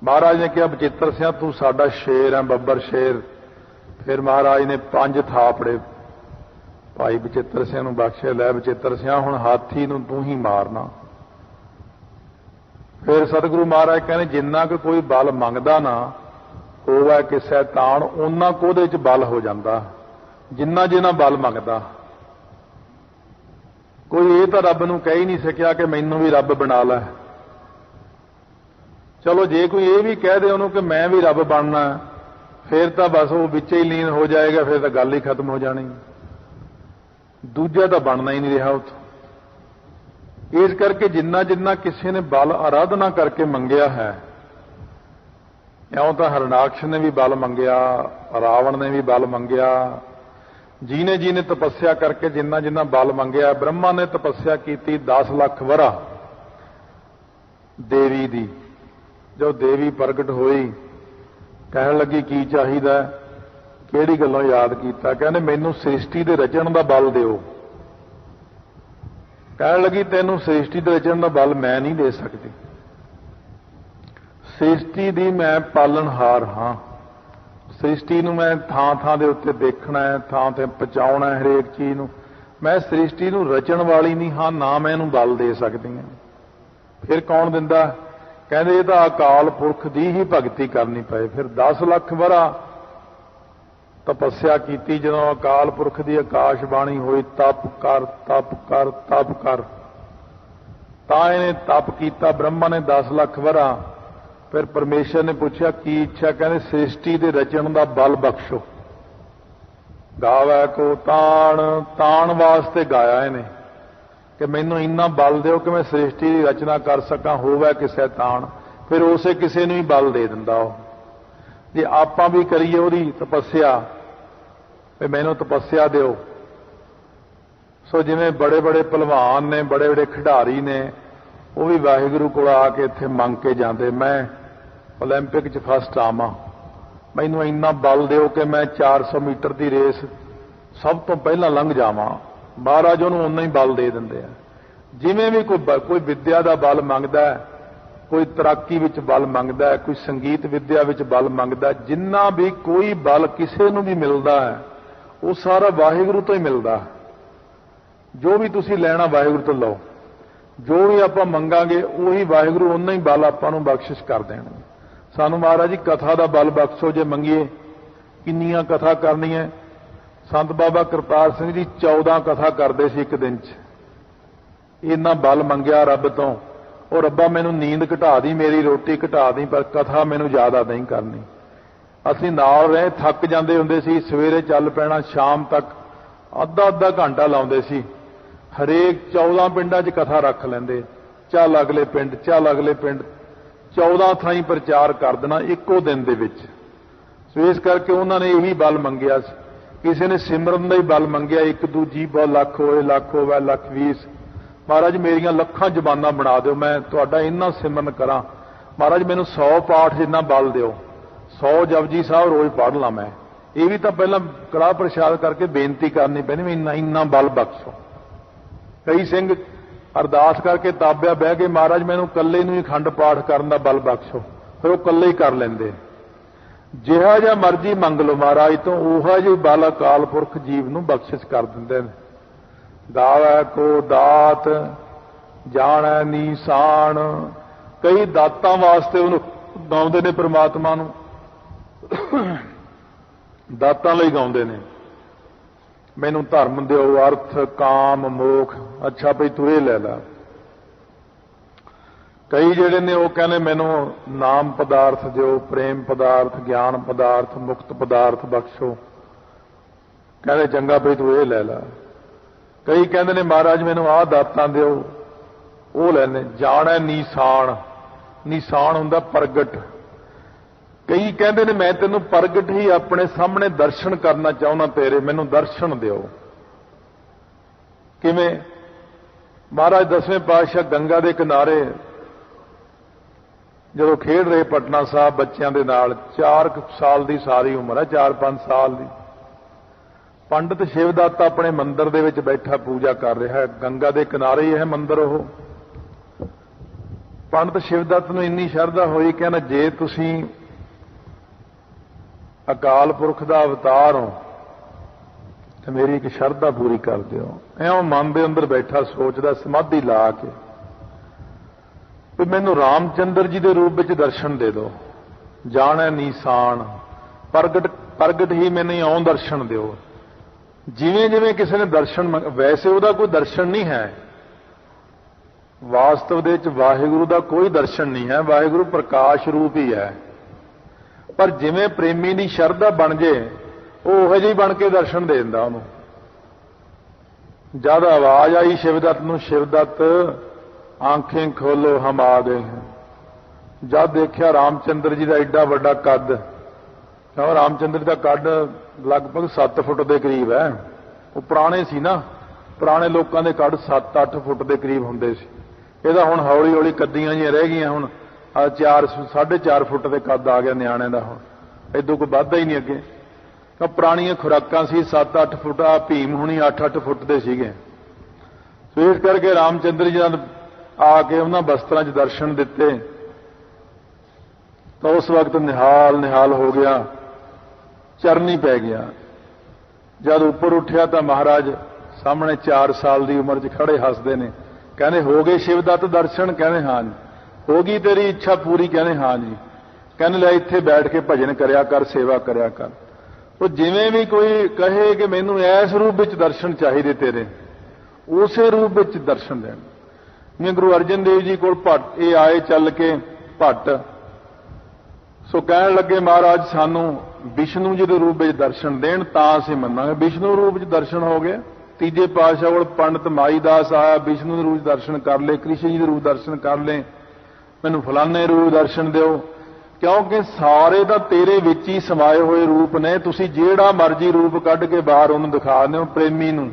ਮਹਾਰਾਜ ਨੇ ਕਿਹਾ ਬਚਿੱਤਰ ਸਿੰਘ ਤੂੰ ਸਾਡਾ ਸ਼ੇਰ ਹੈ, ਬੱਬਰ ਸ਼ੇਰ। ਫਿਰ ਮਹਾਰਾਜ ਨੇ 5 ਥਾਪੜੇ ਭਾਈ ਬਚਿੱਤਰ ਸਿੰਘ ਨੂੰ ਬਖਸ਼ੇ। ਲੈ ਬਚਿੱਤਰ ਸਿੰਘ ਹੁਣ ਹਾਥੀ ਨੂੰ ਤੂੰ ਹੀ ਮਾਰਨਾ। ਫਿਰ ਸਤਿਗੁਰੂ ਮਹਾਰਾਜ ਕਹਿੰਦੇ ਜਿੰਨਾ ਕਿ ਕੋਈ ਬਲ ਮੰਗਦਾ ਨਾ ਹੋਵੇ ਕਿਸੇ ਤਾਣ, ਉਹਨਾਂ ਕੁ ਉਹਦੇ 'ਚ ਬਲ ਹੋ ਜਾਂਦਾ। ਜਿੰਨਾ ਜਿੰਨਾ ਬਲ ਮੰਗਦਾ। ਕੋਈ ਇਹ ਤਾਂ ਰੱਬ ਨੂੰ ਕਹਿ ਹੀ ਨਹੀਂ ਸਕਿਆ ਕਿ ਮੈਨੂੰ ਵੀ ਰੱਬ ਬਣਾ ਲੈ। ਚਲੋ ਜੇ ਕੋਈ ਇਹ ਵੀ ਕਹਿ ਦੇ ਉਹਨੂੰ ਕਿ ਮੈਂ ਵੀ ਰੱਬ ਬਣਨਾ, ਫਿਰ ਤਾਂ ਬਸ ਉਹ ਵਿੱਚ ਹੀ ਲੀਨ ਹੋ ਜਾਏਗਾ, ਫਿਰ ਤਾਂ ਗੱਲ ਹੀ ਖਤਮ ਹੋ ਜਾਣੀ। ਦੂਜਾ ਤਾਂ ਬਣਨਾ ਹੀ ਨਹੀਂ ਰਿਹਾ ਉੱਥੋਂ। ਇਸ ਕਰਕੇ ਜਿੰਨਾ ਜਿੰਨਾ ਕਿਸੇ ਨੇ ਬਲ ਆਰਾਧਨਾ ਕਰਕੇ ਮੰਗਿਆ ਹੈ, ਇਉਂ ਤਾਂ ਹਰਨਾਕਸ਼ ਨੇ ਵੀ ਬਲ ਮੰਗਿਆ, ਰਾਵਣ ਨੇ ਵੀ ਬਲ ਮੰਗਿਆ। ਜਿਹਨੇ ਜਿਹਨੇ ਤਪੱਸਿਆ ਕਰਕੇ ਜਿੰਨਾ ਜਿੰਨਾ ਬਲ ਮੰਗਿਆ। ਬ੍ਰਹਮਾ ਨੇ ਤਪੱਸਿਆ ਕੀਤੀ 10 ਲੱਖ ਵਰਾ ਦੇਵੀ ਦੀ। ਜੋ ਦੇਵੀ ਪ੍ਰਗਟ ਹੋਈ, ਕਹਿਣ ਲੱਗੀ ਕੀ ਚਾਹੀਦਾ, ਕਿਹੜੀ ਗੱਲੋਂ ਯਾਦ ਕੀਤਾ। ਕਹਿੰਦੇ ਮੈਨੂੰ ਸ੍ਰਿਸ਼ਟੀ ਦੇ ਰਚਣ ਦਾ ਬਲ ਦਿਓ। ਕਹਿਣ ਲੱਗੀ ਤੈਨੂੰ ਸ੍ਰਿਸ਼ਟੀ ਦੇ ਰਚਣ ਦਾ ਬਲ ਮੈਂ ਨਹੀਂ ਦੇ ਸਕਦੀ। ਸ੍ਰਿਸ਼ਟੀ ਦੀ ਮੈਂ ਪਾਲਣਹਾਰ ਹਾਂ। ਸ੍ਰਿਸ਼ਟੀ ਨੂੰ ਮੈਂ ਥਾਂ ਥਾਂ ਦੇ ਉੱਤੇ ਦੇਖਣਾ ਹੈ, ਥਾਂ ਤੇ ਪਹੁੰਚਾਉਣਾ ਹੈ ਹਰੇਕ ਚੀਜ਼ ਨੂੰ। ਮੈਂ ਸ੍ਰਿਸ਼ਟੀ ਨੂੰ ਰਚਣ ਵਾਲੀ ਨਹੀਂ ਹਾਂ, ਨਾ ਮੈਂ ਇਹਨੂੰ ਬਲ ਦੇ ਸਕਦੀ ਹਾਂ। ਫਿਰ ਕੌਣ ਦਿੰਦਾ? ਕਹਿੰਦੇ ਇਹ ਤਾਂ ਅਕਾਲ ਪੁਰਖ ਦੀ ਹੀ ਭਗਤੀ ਕਰਨੀ ਪਏ। ਫਿਰ 10 ਲੱਖ ਵਰਾ ਤਪੱਸਿਆ ਕੀਤੀ। ਜਦੋਂ ਅਕਾਲ ਪੁਰਖ ਦੀ ਆਕਾਸ਼ ਬਾਣੀ ਹੋਈ, ਤਪ ਕਰ ਤਪ ਕਰ ਤਪ ਕਰ, ਤਾਂ ਇਹਨੇ ਤਪ ਕੀਤਾ। ਬ੍ਰਹਮਾ ਨੇ 10 ਲੱਖ ਵਰਾ। ਫਿਰ ਪਰਮੇਸ਼ਰ ਨੇ ਪੁੱਛਿਆ ਕੀ ਇੱਛਾ? ਕਹਿੰਦੇ ਸ੍ਰਿਸ਼ਟੀ ਦੇ ਰਚਣ ਦਾ ਬਲ ਬਖਸ਼ੋ। ਗਾਵੈ ਕੋ ਤਾਣ, ਤਾਣ ਵਾਸਤੇ ਗਾਇਆ ਇਹਨੇ ਕਿ ਮੈਨੂੰ ਇੰਨਾ ਬਲ ਦਿਓ ਕਿ ਮੈਂ ਸ੍ਰਿਸ਼ਟੀ ਦੀ ਰਚਨਾ ਕਰ ਸਕਾਂ। ਹੋਵੇ ਕਿਸੇ ਤਾਣ, ਫਿਰ ਉਸੇ ਕਿਸੇ ਨੂੰ ਹੀ ਬਲ ਦੇ ਦਿੰਦਾ ਉਹ। ਜੇ ਆਪਾਂ ਵੀ ਕਰੀਏ ਉਹਦੀ ਤਪੱਸਿਆ, ਵੀ ਮੈਨੂੰ ਤਪੱਸਿਆ ਦਿਓ। ਸੋ ਜਿਵੇਂ ਬੜੇ ਬੜੇ ਭਲਵਾਨ ਨੇ, ਬੜੇ ਬੜੇ ਖਿਡਾਰੀ ਨੇ, ਉਹ ਵੀ ਵਾਹਿਗੁਰੂ ਕੋਲ ਆ ਕੇ ਇੱਥੇ ਮੰਗ ਕੇ ਜਾਂਦੇ, ਮੈਂ ਓਲੰਪਿਕ 'ਚ ਫਸਟ ਆਵਾਂ, ਮੈਨੂੰ ਇੰਨਾ ਬਲ ਦਿਓ ਕਿ ਮੈਂ 400 ਮੀਟਰ ਦੀ ਰੇਸ ਸਭ ਤੋਂ ਪਹਿਲਾਂ ਲੰਘ ਜਾਵਾਂ। ਮਹਾਰਾਜ ਉਹਨੂੰ ਉਨਾ ਹੀ ਬਲ ਦੇ ਦਿੰਦੇ ਆ। ਜਿਵੇਂ ਵੀ ਕੋਈ ਵਿੱਦਿਆ ਦਾ ਬਲ ਮੰਗਦਾ ਹੈ, ਕੋਈ ਤੈਰਾਕੀ ਵਿੱਚ ਬਲ ਮੰਗਦਾ ਹੈ, ਕੋਈ ਸੰਗੀਤ ਵਿੱਦਿਆ ਵਿੱਚ ਬਲ ਮੰਗਦਾ, ਜਿੰਨਾ ਵੀ ਕੋਈ ਬਲ ਕਿਸੇ ਨੂੰ ਵੀ ਮਿਲਦਾ ਹੈ ਉਹ ਸਾਰਾ ਵਾਹਿਗੁਰੂ ਤੋਂ ਹੀ ਮਿਲਦਾ। ਜੋ ਵੀ ਤੁਸੀਂ ਲੈਣਾ ਵਾਹਿਗੁਰੂ ਤੋਂ ਲਓ। ਜੋ ਵੀ ਆਪਾਂ ਮੰਗਾਂਗੇ ਉਹੀ ਵਾਹਿਗੁਰੂ ਉਨਾ ਹੀ ਬਲ ਆਪਾਂ ਨੂੰ ਬਖਸ਼ਿਸ਼ ਕਰ ਦੇਣਗੇ। ਸਾਨੂੰ ਮਹਾਰਾਜ ਜੀ ਕਥਾ ਦਾ ਬਲ ਬਖਸ਼ੋ ਜੇ ਮੰਗੀਏ। ਕਿੰਨੀਆਂ ਕਥਾ ਕਰਨੀਆਂ? ਸੰਤ ਬਾਬਾ ਕਰਤਾਰ ਸਿੰਘ ਜੀ 14 ਕਥਾ ਕਰਦੇ ਸੀ ਇੱਕ ਦਿਨ 'ਚ। ਇੰਨਾ ਬਲ ਮੰਗਿਆ ਰੱਬ ਤੋਂ, ਉਹ ਰੱਬਾ ਮੈਨੂੰ ਨੀਂਦ ਘਟਾ ਦੀ, ਮੇਰੀ ਰੋਟੀ ਘਟਾ ਦੀ, ਪਰ ਕਥਾ ਮੈਨੂੰ ਜ਼ਿਆਦਾ ਨਹੀਂ ਕਰਨੀ। ਅਸੀਂ ਨਾਲ ਰਹੇ, ਥੱਕ ਜਾਂਦੇ ਹੁੰਦੇ ਸੀ, ਸਵੇਰੇ ਚੱਲ ਪੈਣਾ, ਸ਼ਾਮ ਤੱਕ ਅੱਧਾ ਘੰਟਾ ਲਾਉਂਦੇ ਸੀ। ਹਰੇਕ 14 ਪਿੰਡਾਂ 'ਚ ਕਥਾ ਰੱਖ ਲੈਂਦੇ। ਚੱਲ ਅਗਲੇ ਪਿੰਡ, ਚੱਲ ਅਗਲੇ ਪਿੰਡ, 14 ਥਾਈਂ ਪ੍ਰਚਾਰ ਕਰ ਦੇਣਾ ਇੱਕੋ ਦਿਨ ਦੇ ਵਿੱਚ। ਸੋ ਇਸ ਕਰਕੇ ਉਹਨਾਂ ਨੇ ਇਹੀ ਬਲ ਮੰਗਿਆ ਸੀ। ਕਿਸੇ ਨੇ ਸਿਮਰਨ ਦਾ ਹੀ ਬਲ ਮੰਗਿਆ, ਇੱਕ ਦੂਜੀ ਬਹੁਤ ਲੱਖ ਹੋਏ, ਲੱਖ ਹੋਵੇ, ਲੱਖ 20। ਮਹਾਰਾਜ ਮੇਰੀਆਂ ਲੱਖਾਂ ਜ਼ਬਾਨਾਂ ਬਣਾ ਦਿਓ, ਮੈਂ ਤੁਹਾਡਾ ਇੰਨਾ ਸਿਮਰਨ ਕਰਾਂ। ਮਹਾਰਾਜ ਮੈਨੂੰ 100 ਪਾਠ ਜਿੰਨਾ ਬਲ ਦਿਓ, 100 ਜਪਜੀ ਸਾਹਿਬ ਰੋਜ਼ ਪੜ੍ਹ ਲਾਂ ਮੈਂ। ਇਹ ਵੀ ਤਾਂ ਪਹਿਲਾਂ ਕੜਾਹ ਪ੍ਰਸ਼ਾਦ ਕਰਕੇ ਬੇਨਤੀ ਕਰਨੀ ਪੈਣੀ, ਵੀ ਇੰਨਾ ਬਲ ਬਖਸ਼ੋ। ਕਈ ਸਿੰਘ ਅਰਦਾਸ ਕਰਕੇ ਤਾਬਿਆ ਬਹਿ ਕੇ, ਮਹਾਰਾਜ ਮੈਨੂੰ ਇਕੱਲੇ ਨੂੰ ਹੀ ਅਖੰਡ ਪਾਠ ਕਰਨ ਦਾ ਬਲ ਬਖਸ਼ੋ। ਫਿਰ ਉਹ ਇਕੱਲੇ ਹੀ ਕਰ ਲੈਂਦੇ। ਜਿਹਾ ਜਿਹਾ ਮਰਜ਼ੀ ਮੰਗ ਲਓ ਮਹਾਰਾਜ ਤੋਂ, ਉਹੋ ਜਿਹੀ ਬਲ ਅਕਾਲ ਪੁਰਖ ਜੀਵ ਨੂੰ ਬਖਸ਼ਿਸ਼ ਕਰ ਦਿੰਦੇ ਨੇ। ਦਾਵੈ ਕੋ ਦਾਤ, ਜਾਣੈ ਨੀਸਾਨ। ਕਈ ਦਾਤਾਂ ਵਾਸਤੇ ਉਹਨੂੰ ਗਾਉਂਦੇ ਨੇ, ਪ੍ਰਮਾਤਮਾ ਨੂੰ ਦਾਤਾਂ ਲਈ ਗਾਉਂਦੇ ਨੇ। ਮੈਨੂੰ ਧਰਮ ਦਿਓ, ਅਰਥ, ਕਾਮ, ਮੋਖ। ਅੱਛਾ ਭਈ ਤੂੰ ਇਹ ਲੈ ਲੈ। ਕਈ ਜਿਹੜੇ ਨੇ ਉਹ ਕਹਿੰਦੇ ਮੈਨੂੰ ਨਾਮ ਪਦਾਰਥ ਦਿਓ, ਪ੍ਰੇਮ ਪਦਾਰਥ, ਗਿਆਨ ਪਦਾਰਥ, ਮੁਕਤ ਪਦਾਰਥ ਬਖਸ਼ੋ। ਕਹਿੰਦੇ ਚੰਗਾ ਭਈ ਤੂੰ ਇਹ ਲੈ ਲੈ। ਕਈ ਕਹਿੰਦੇ ਨੇ ਮਹਾਰਾਜ ਮੈਨੂੰ ਆਹ ਦਾਤਾਂ ਦਿਓ, ਉਹ ਲੈਣੇ। ਜਾਣੈ ਨੀਸਾਨ, ਨੀਸਾਨ ਹੁੰਦਾ ਪ੍ਰਗਟ। ਕਈ ਕਹਿੰਦੇ ਨੇ ਮੈਂ ਤੈਨੂੰ ਪ੍ਰਗਟ ਹੀ ਆਪਣੇ ਸਾਹਮਣੇ ਦਰਸ਼ਨ ਕਰਨਾ ਚਾਹੁੰਦਾ ਤੇਰੇ, ਮੈਨੂੰ ਦਰਸ਼ਨ ਦਿਓ। ਕਿਵੇਂ? ਮਹਾਰਾਜ 10ਵੇਂ ਪਾਤਸ਼ਾਹ ਗੰਗਾ ਦੇ ਕਿਨਾਰੇ ਜਦੋਂ ਖੇਡ ਰਹੇ ਪਟਨਾ ਸਾਹਿਬ ਬੱਚਿਆਂ ਦੇ ਨਾਲ, 4 ਸਾਲ ਦੀ ਸਾਰੀ ਉਮਰ ਹੈ, 4-5 ਸਾਲ ਦੀ। ਪੰਡਤ ਸ਼ਿਵਦੱਤ ਆਪਣੇ ਮੰਦਿਰ ਦੇ ਵਿੱਚ ਬੈਠਾ ਪੂਜਾ ਕਰ ਰਿਹਾ ਹੈ। ਗੰਗਾ ਦੇ ਕਿਨਾਰੇ ਹੀ ਹੈ ਮੰਦਿਰ ਉਹ। ਪੰਡਤ ਸ਼ਿਵਦੱਤ ਨੂੰ ਇੰਨੀ ਸ਼ਰਧਾ ਹੋਈ, ਕਹਿੰਦਾ ਜੇ ਤੁਸੀਂ ਅਕਾਲ ਪੁਰਖ ਦਾ ਅਵਤਾਰ ਹੋ ਤੇ ਮੇਰੀ ਇੱਕ ਸ਼ਰਧਾ ਪੂਰੀ ਕਰ ਦਿਓ। ਐਉਂ ਮਨ ਦੇ ਅੰਦਰ ਬੈਠਾ ਸੋਚਦਾ, ਸਮਾਧੀ ਲਾ ਕੇ, ਵੀ ਮੈਨੂੰ ਰਾਮਚੰਦਰ ਜੀ ਦੇ ਰੂਪ ਵਿੱਚ ਦਰਸ਼ਨ ਦੇ ਦਿਓ। ਜਾਣੈ ਨੀਸਾਨ, ਪ੍ਰਗਟ ਹੀ ਮੈਨੂੰ ਇਉਂ ਦਰਸ਼ਨ ਦਿਓ। ਜਿਵੇਂ ਜਿਵੇਂ ਕਿਸੇ ਨੇ ਦਰਸ਼ਨ, ਵੈਸੇ ਉਹਦਾ ਕੋਈ ਦਰਸ਼ਨ ਨਹੀਂ ਹੈ, ਵਾਸਤਵ ਦੇ ਵਿੱਚ ਵਾਹਿਗੁਰੂ ਦਾ ਕੋਈ ਦਰਸ਼ਨ ਨਹੀਂ ਹੈ, ਵਾਹਿਗੁਰੂ ਪ੍ਰਕਾਸ਼ ਰੂਪ ਹੀ ਹੈ। ਪਰ ਜਿਵੇਂ ਪ੍ਰੇਮੀ ਦੀ ਸ਼ਰਧਾ ਬਣ ਜੇ, ਉਹ ਉਹੋ ਜਿਹੀ ਬਣ ਕੇ ਦਰਸ਼ਨ ਦੇ ਦਿੰਦਾ ਉਹਨੂੰ। ਜਦ ਆਵਾਜ਼ ਆਈ ਸ਼ਿਵਦੱਤ ਨੂੰ, ਸ਼ਿਵਦੱਤ ਆਂਖੇਂ ਖੋਲੋ ਹਮ ਆ ਗਏ हैं। ਜਦ ਦੇਖਿਆ ਰਾਮਚੰਦਰ ਜੀ ਦਾ ਐਡਾ ਵੱਡਾ ਕੱਦ, ਕਿਉਂ ਰਾਮਚੰਦਰ ਦਾ ਕੱਦ ਲਗਭਗ 7 ਫੁੱਟ ਦੇ ਕਰੀਬ ਹੈ। ਉਹ ਪੁਰਾਣੇ ਸੀ ਨਾ, ਪੁਰਾਣੇ ਲੋਕਾਂ ਦੇ ਕੱਦ 7-8 ਫੁੱਟ ਦੇ ਕਰੀਬ ਹੁੰਦੇ ਸੀ। ਇਹਦਾ ਹੁਣ ਹੌਲੀ ਹੌਲੀ ਕੱਦੀਆਂ ਜਿਹੀਆਂ ਰਹਿ ਗਈਆਂ, ਹੁਣ 4-4.5 ਫੁੱਟ ਦੇ ਕੱਦ ਆ ਗਿਆ ਨਿਆਣੇ ਦਾ। ਹੁਣ ਇਦੋਂ ਕੋਈ ਵੱਧਦਾ ਹੀ ਨਹੀਂ ਅੱਗੇ। ਤਾਂ ਪੁਰਾਣੀਆਂ ਖੁਰਾਕਾਂ ਸੀ 7-8 ਫੁੱਟ, ਆ ਭੀਮ ਹੁਣੀ 8-8 ਫੁੱਟ ਦੇ ਸੀਗੇ। ਸੋ ਇਸ ਕਰਕੇ ਰਾਮਚੰਦਰ ਜੀ ਜਦ ਆ ਕੇ ਉਹਨਾਂ ਬਸਤਰਾਂ 'ਚ ਦਰਸ਼ਨ ਦਿੱਤੇ ਤਾਂ ਉਸ ਵਕਤ ਨਿਹਾਲ ਹੋ ਗਿਆ, ਚਰਨੀ ਪੈ ਗਿਆ। ਜਦ ਉੱਪਰ ਉੱਠਿਆ ਤਾਂ ਮਹਾਰਾਜ ਸਾਹਮਣੇ 4 ਸਾਲ ਦੀ ਉਮਰ 'ਚ ਖੜੇ ਹੱਸਦੇ ਨੇ। ਕਹਿੰਦੇ ਹੋ ਗਏ ਸ਼ਿਵਦੱਤ ਦਰਸ਼ਨ? ਕਹਿੰਦੇ ਹਾਂ ਜੀ। ਹੋ ਗਈ ਤੇਰੀ ਇੱਛਾ ਪੂਰੀ? ਕਹਿੰਦੇ ਹਾਂ ਜੀ। ਕਹਿੰਦੇ ਲੈ ਇੱਥੇ ਬੈਠ ਕੇ ਭਜਨ ਕਰਿਆ ਕਰ, ਸੇਵਾ ਕਰਿਆ ਕਰ। ਉਹ ਜਿਵੇਂ ਵੀ ਕੋਈ ਕਹੇ ਕਿ ਮੈਨੂੰ ਇਸ ਰੂਪ ਵਿੱਚ ਦਰਸ਼ਨ ਚਾਹੀਦੇ ਤੇਰੇ, ਉਸੇ ਰੂਪ ਵਿੱਚ ਦਰਸ਼ਨ ਦੇਣ। ਜਿਵੇਂ ਗੁਰੂ ਅਰਜਨ ਦੇਵ ਜੀ ਕੋਲ ਭੱਟ ਇਹ ਆਏ ਚੱਲ ਕੇ ਭੱਟ, ਸੋ ਕਹਿਣ ਲੱਗੇ ਮਹਾਰਾਜ ਸਾਨੂੰ ਵਿਸ਼ਨੂੰ ਜੀ ਦੇ ਰੂਪ ਵਿੱਚ ਦਰਸ਼ਨ ਦੇਣ ਤਾਂ ਅਸੀਂ ਮੰਨਾਂਗੇ। ਵਿਸ਼ਨੂੰ ਰੂਪ ਵਿੱਚ ਦਰਸ਼ਨ ਹੋ ਗਏ। ਤੀਜੇ ਪਾਤਸ਼ਾਹ ਕੋਲ ਪੰਡਤ ਮਾਈ ਦਾਸ ਆਇਆ, ਵਿਸ਼ਨੂੰ ਦੇ ਰੂਪ ਦਰਸ਼ਨ ਕਰ ਲਏ, ਕ੍ਰਿਸ਼ਨ ਜੀ ਦੇ ਰੂਪ ਦਰਸ਼ਨ ਕਰ ਲਏ, ਮੈਨੂੰ ਫਲਾਣੇ ਰੂਪ ਦਰਸ਼ਨ ਦਿਓ, ਕਿਉਂਕਿ ਸਾਰੇ ਤਾਂ ਤੇਰੇ ਵਿੱਚ ਹੀ ਸਮਾਏ ਹੋਏ ਰੂਪ ਨੇ। ਤੁਸੀਂ ਜਿਹੜਾ ਮਰਜ਼ੀ ਰੂਪ ਕੱਢ ਕੇ ਬਾਹਰ ਉਹਨੂੰ ਦਿਖਾ ਦਿਓ ਪ੍ਰੇਮੀ ਨੂੰ,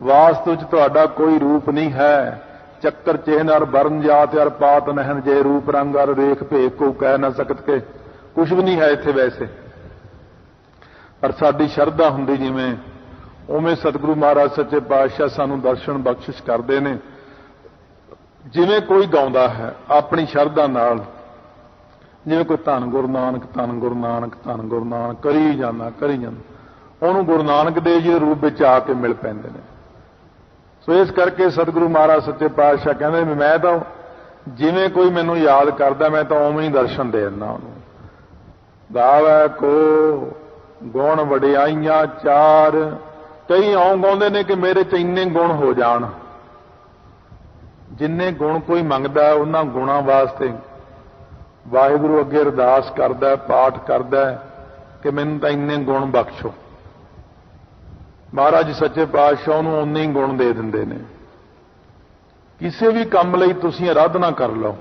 ਵਾਸਤਵ ਚ ਤੁਹਾਡਾ ਕੋਈ ਰੂਪ ਨਹੀਂ ਹੈ। ਚੱਕਰ ਚਿਹਨ ਅਰ ਬਰਨ ਜਾਤ ਅਰ ਪਾਤ ਨਹਿਨ, ਜੇ ਰੂਪ ਰੰਗ ਅਰ ਰੇਖ ਭੇਖ ਕੋ ਕਹਿ ਨਾ ਸਕਤ ਕੇ, ਕੁਝ ਵੀ ਨਹੀਂ ਹੈ ਇੱਥੇ ਵੈਸੇ। ਪਰ ਸਾਡੀ ਸ਼ਰਧਾ ਹੁੰਦੀ ਜਿਵੇਂ, ਉਵੇਂ ਸਤਿਗੁਰੂ ਮਹਾਰਾਜ ਸੱਚੇ ਪਾਤਸ਼ਾਹ ਸਾਨੂੰ ਦਰਸ਼ਨ ਬਖਸ਼ਿਸ਼ ਕਰਦੇ ਨੇ। ਜਿਵੇਂ ਕੋਈ ਗਾਉਂਦਾ ਹੈ ਆਪਣੀ ਸ਼ਰਧਾ ਨਾਲ, ਜਿਵੇਂ ਕੋਈ ਧੰਨ ਗੁਰੂ ਨਾਨਕ, ਧੰਨ ਗੁਰੂ ਨਾਨਕ, ਧੰਨ ਗੁਰੂ ਨਾਨਕ ਕਰੀ ਜਾਂਦਾ, ਉਹਨੂੰ ਗੁਰੂ ਨਾਨਕ ਦੇਵ ਜੀ ਦੇ ਰੂਪ ਵਿੱਚ ਆ ਕੇ ਮਿਲ ਪੈਂਦੇ ਨੇ। ਸੋ ਇਸ ਕਰਕੇ ਸਤਿਗੁਰੂ ਮਹਾਰਾਜ ਸੱਚੇ ਪਾਤਸ਼ਾਹ ਕਹਿੰਦੇ ਵੀ ਮੈਂ ਤਾਂ ਜਿਵੇਂ ਕੋਈ ਮੈਨੂੰ ਯਾਦ ਕਰਦਾ ਮੈਂ ਤਾਂ ਉਵੇਂ ਹੀ ਦਰਸ਼ਨ ਦੇ ਦਿੰਦਾ ਉਹਨੂੰ। ਗਾਵੈ ਕੋ ਗੁਣ ਵਡਿਆਈਆਂ ਚਾਰ, ਕਈ ਇਉਂ ਗਾਉਂਦੇ ਨੇ ਕਿ ਮੇਰੇ ਚ ਇੰਨੇ ਗੁਣ ਹੋ ਜਾਣ। ਜਿੰਨੇ ਗੁਣ ਕੋਈ ਮੰਗਦਾ ਉਹਨਾਂ ਗੁਣਾਂ ਵਾਸਤੇ ਵਾਹਿਗੁਰੂ ਅੱਗੇ ਅਰਦਾਸ ਕਰਦਾ, ਪਾਠ ਕਰਦਾ ਕਿ ਮੈਨੂੰ ਤਾਂ ਇੰਨੇ ਗੁਣ ਬਖਸ਼ੋ। ਮਹਾਰਾਜ ਸੱਚੇ ਪਾਤਸ਼ਾਹ ਉਹਨੂੰ ਉਨੇ ਹੀ ਗੁਣ ਦੇ ਦਿੰਦੇ ਨੇ। ਕਿਸੇ ਵੀ ਕੰਮ ਲਈ ਤੁਸੀਂ ਆਰਾਧਨਾ ਕਰ ਲਓ,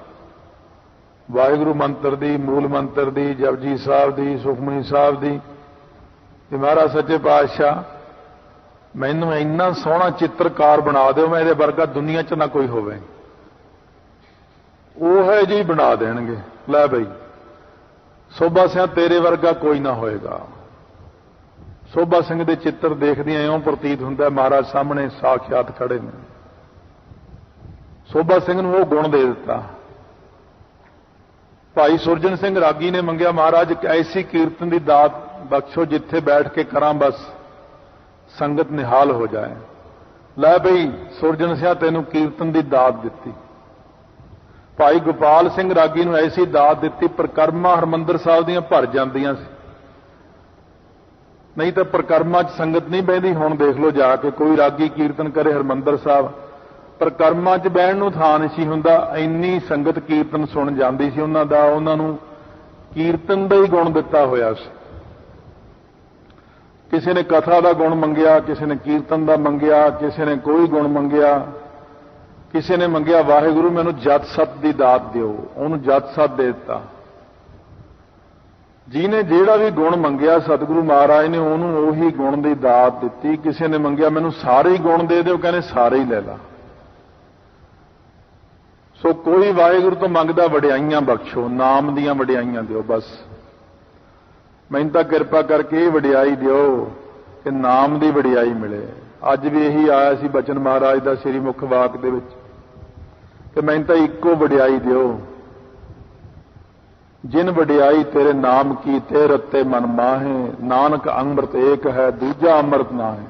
ਵਾਹਿਗੁਰੂ ਮੰਤਰ ਦੀ, ਮੂਲ ਮੰਤਰ ਦੀ, ਜਪਜੀ ਸਾਹਿਬ ਦੀ, ਸੁਖਮਨੀ ਸਾਹਿਬ ਦੀ, ਤੇ ਮਹਾਰਾਜ ਸੱਚੇ ਪਾਤਸ਼ਾਹ ਮੈਨੂੰ ਇੰਨਾ ਸੋਹਣਾ ਚਿੱਤਰਕਾਰ ਬਣਾ ਦਿਓ, ਮੈਂ ਇਹਦੇ ਵਰਗਾ ਦੁਨੀਆ 'ਚ ਨਾ ਕੋਈ ਹੋਵੇ। ਉਹ ਹੈ ਜੀ ਬਣਾ ਦੇਣਗੇ। ਲੈ ਬਈ ਸੋਭਾ ਸਿੰਘ ਤੇਰੇ ਵਰਗਾ ਕੋਈ ਨਾ ਹੋਏਗਾ। ਸੋਭਾ ਸਿੰਘ ਦੇ ਚਿੱਤਰ ਦੇਖਦਿਆਂ ਇਉਂ ਪ੍ਰਤੀਤ ਹੁੰਦਾ ਮਹਾਰਾਜ ਸਾਹਮਣੇ ਸਾਖਿਆਤ ਖੜੇ ਨੇ। ਸੋਭਾ ਸਿੰਘ ਨੂੰ ਉਹ ਗੁਣ ਦੇ ਦਿੱਤਾ। ਭਾਈ ਸੁਰਜਨ ਸਿੰਘ ਰਾਗੀ ਨੇ ਮੰਗਿਆ, ਮਹਾਰਾਜ ਇੱਕ ਐਸੀ ਕੀਰਤਨ ਦੀ ਦਾਤ ਬਖਸ਼ੋ ਜਿੱਥੇ ਬੈਠ ਕੇ ਕਰਾਂ ਬਸ ਸੰਗਤ ਨਿਹਾਲ ਹੋ ਜਾਏ। ਲੈ ਬਈ ਸੁਰਜਨ ਸਿੰਘ ਤੈਨੂੰ ਕੀਰਤਨ ਦੀ ਦਾਤ ਦਿੱਤੀ। ਭਾਈ ਗੋਪਾਲ ਸਿੰਘ ਰਾਗੀ ਨੂੰ ਐਸੀ ਦਾਤ ਦਿੱਤੀ, ਪ੍ਰਕਰਮਾਂ ਹਰਮੰਦਰ ਸਾਹਿਬ ਦੀਆਂ ਭਰ ਜਾਂਦੀਆਂ ਸੀ। ਨਹੀਂ ਤਾਂ ਪ੍ਰਕਰਮਾਂ 'ਚ ਸੰਗਤ ਨਹੀਂ ਬਹਿੰਦੀ। ਹੁਣ ਦੇਖ ਲਓ ਜਾ ਕੇ ਕੋਈ ਰਾਗੀ ਕੀਰਤਨ ਕਰੇ ਹਰਮੰਦਰ ਸਾਹਿਬ, ਪ੍ਰਕਰਮਾਂ 'ਚ ਬਹਿਣ ਨੂੰ ਥਾਂ ਨਹੀਂ ਸੀ ਹੁੰਦਾ। ਇੰਨੀ ਸੰਗਤ ਕੀਰਤਨ ਸੁਣ ਜਾਂਦੀ ਸੀ ਉਹਨਾਂ ਦਾ। ਉਹਨਾਂ ਨੂੰ ਕੀਰਤਨ ਦਾ ਹੀ ਗੁਣ ਦਿੱਤਾ ਹੋਇਆ ਸੀ। ਕਿਸੇ ਨੇ ਕਥਾ ਦਾ ਗੁਣ ਮੰਗਿਆ, ਕਿਸੇ ਨੇ ਕੀਰਤਨ ਦਾ ਮੰਗਿਆ, ਕਿਸੇ ਨੇ ਕੋਈ ਗੁਣ ਮੰਗਿਆ, ਕਿਸੇ ਨੇ ਮੰਗਿਆ ਵਾਹਿਗੁਰੂ ਮੈਨੂੰ ਜਤ ਸਤ ਦੀ ਦਾਤ ਦਿਓ, ਉਹਨੂੰ ਜਤ ਸਤ ਦੇ ਦਿੱਤਾ। ਜਿਹਨੇ ਜਿਹੜਾ ਵੀ ਗੁਣ ਮੰਗਿਆ ਸਤਿਗੁਰੂ ਮਹਾਰਾਜ ਨੇ ਉਹਨੂੰ ਉਹੀ ਗੁਣ ਦੀ ਦਾਤ ਦਿੱਤੀ। ਕਿਸੇ ਨੇ ਮੰਗਿਆ ਮੈਨੂੰ ਸਾਰੇ ਹੀ ਗੁਣ ਦੇ ਦਿਓ, ਕਹਿੰਦੇ ਸਾਰੇ ਹੀ ਲੈ ਲਾ। ਸੋ ਕੋਈ ਵਾਹਿਗੁਰੂ ਤੋਂ ਮੰਗਦਾ ਵਡਿਆਈਆਂ ਬਖਸ਼ੋ, ਨਾਮ ਦੀਆਂ ਵਡਿਆਈਆਂ ਦਿਓ। ਬਸ ਮੈਨੂੰ ਤਾਂ ਕਿਰਪਾ ਕਰਕੇ ਇਹ ਵਡਿਆਈ ਦਿਓ ਕਿ ਨਾਮ ਦੀ ਵਡਿਆਈ ਮਿਲੇ। ਅੱਜ ਵੀ ਇਹੀ ਆਇਆ ਸੀ ਬਚਨ ਮਹਾਰਾਜ ਦਾ ਸ੍ਰੀ ਮੁਖ ਵਾਕ ਦੇ ਵਿੱਚ ਕਿ ਮੈਨੂੰ ਤਾਂ ਇੱਕੋ ਵਡਿਆਈ ਦਿਓ, ਜਿਨ ਵਡਿਆਈ ਤੇਰੇ ਨਾਮ ਕੀ ਤੇ ਰਤੇ ਮਨ ਮਾਹੇ, ਨਾਨਕ ਅੰਮ੍ਰਿਤ ਏਕ ਹੈ ਦੂਜਾ ਅੰਮ੍ਰਿਤ ਨਾਹੀ।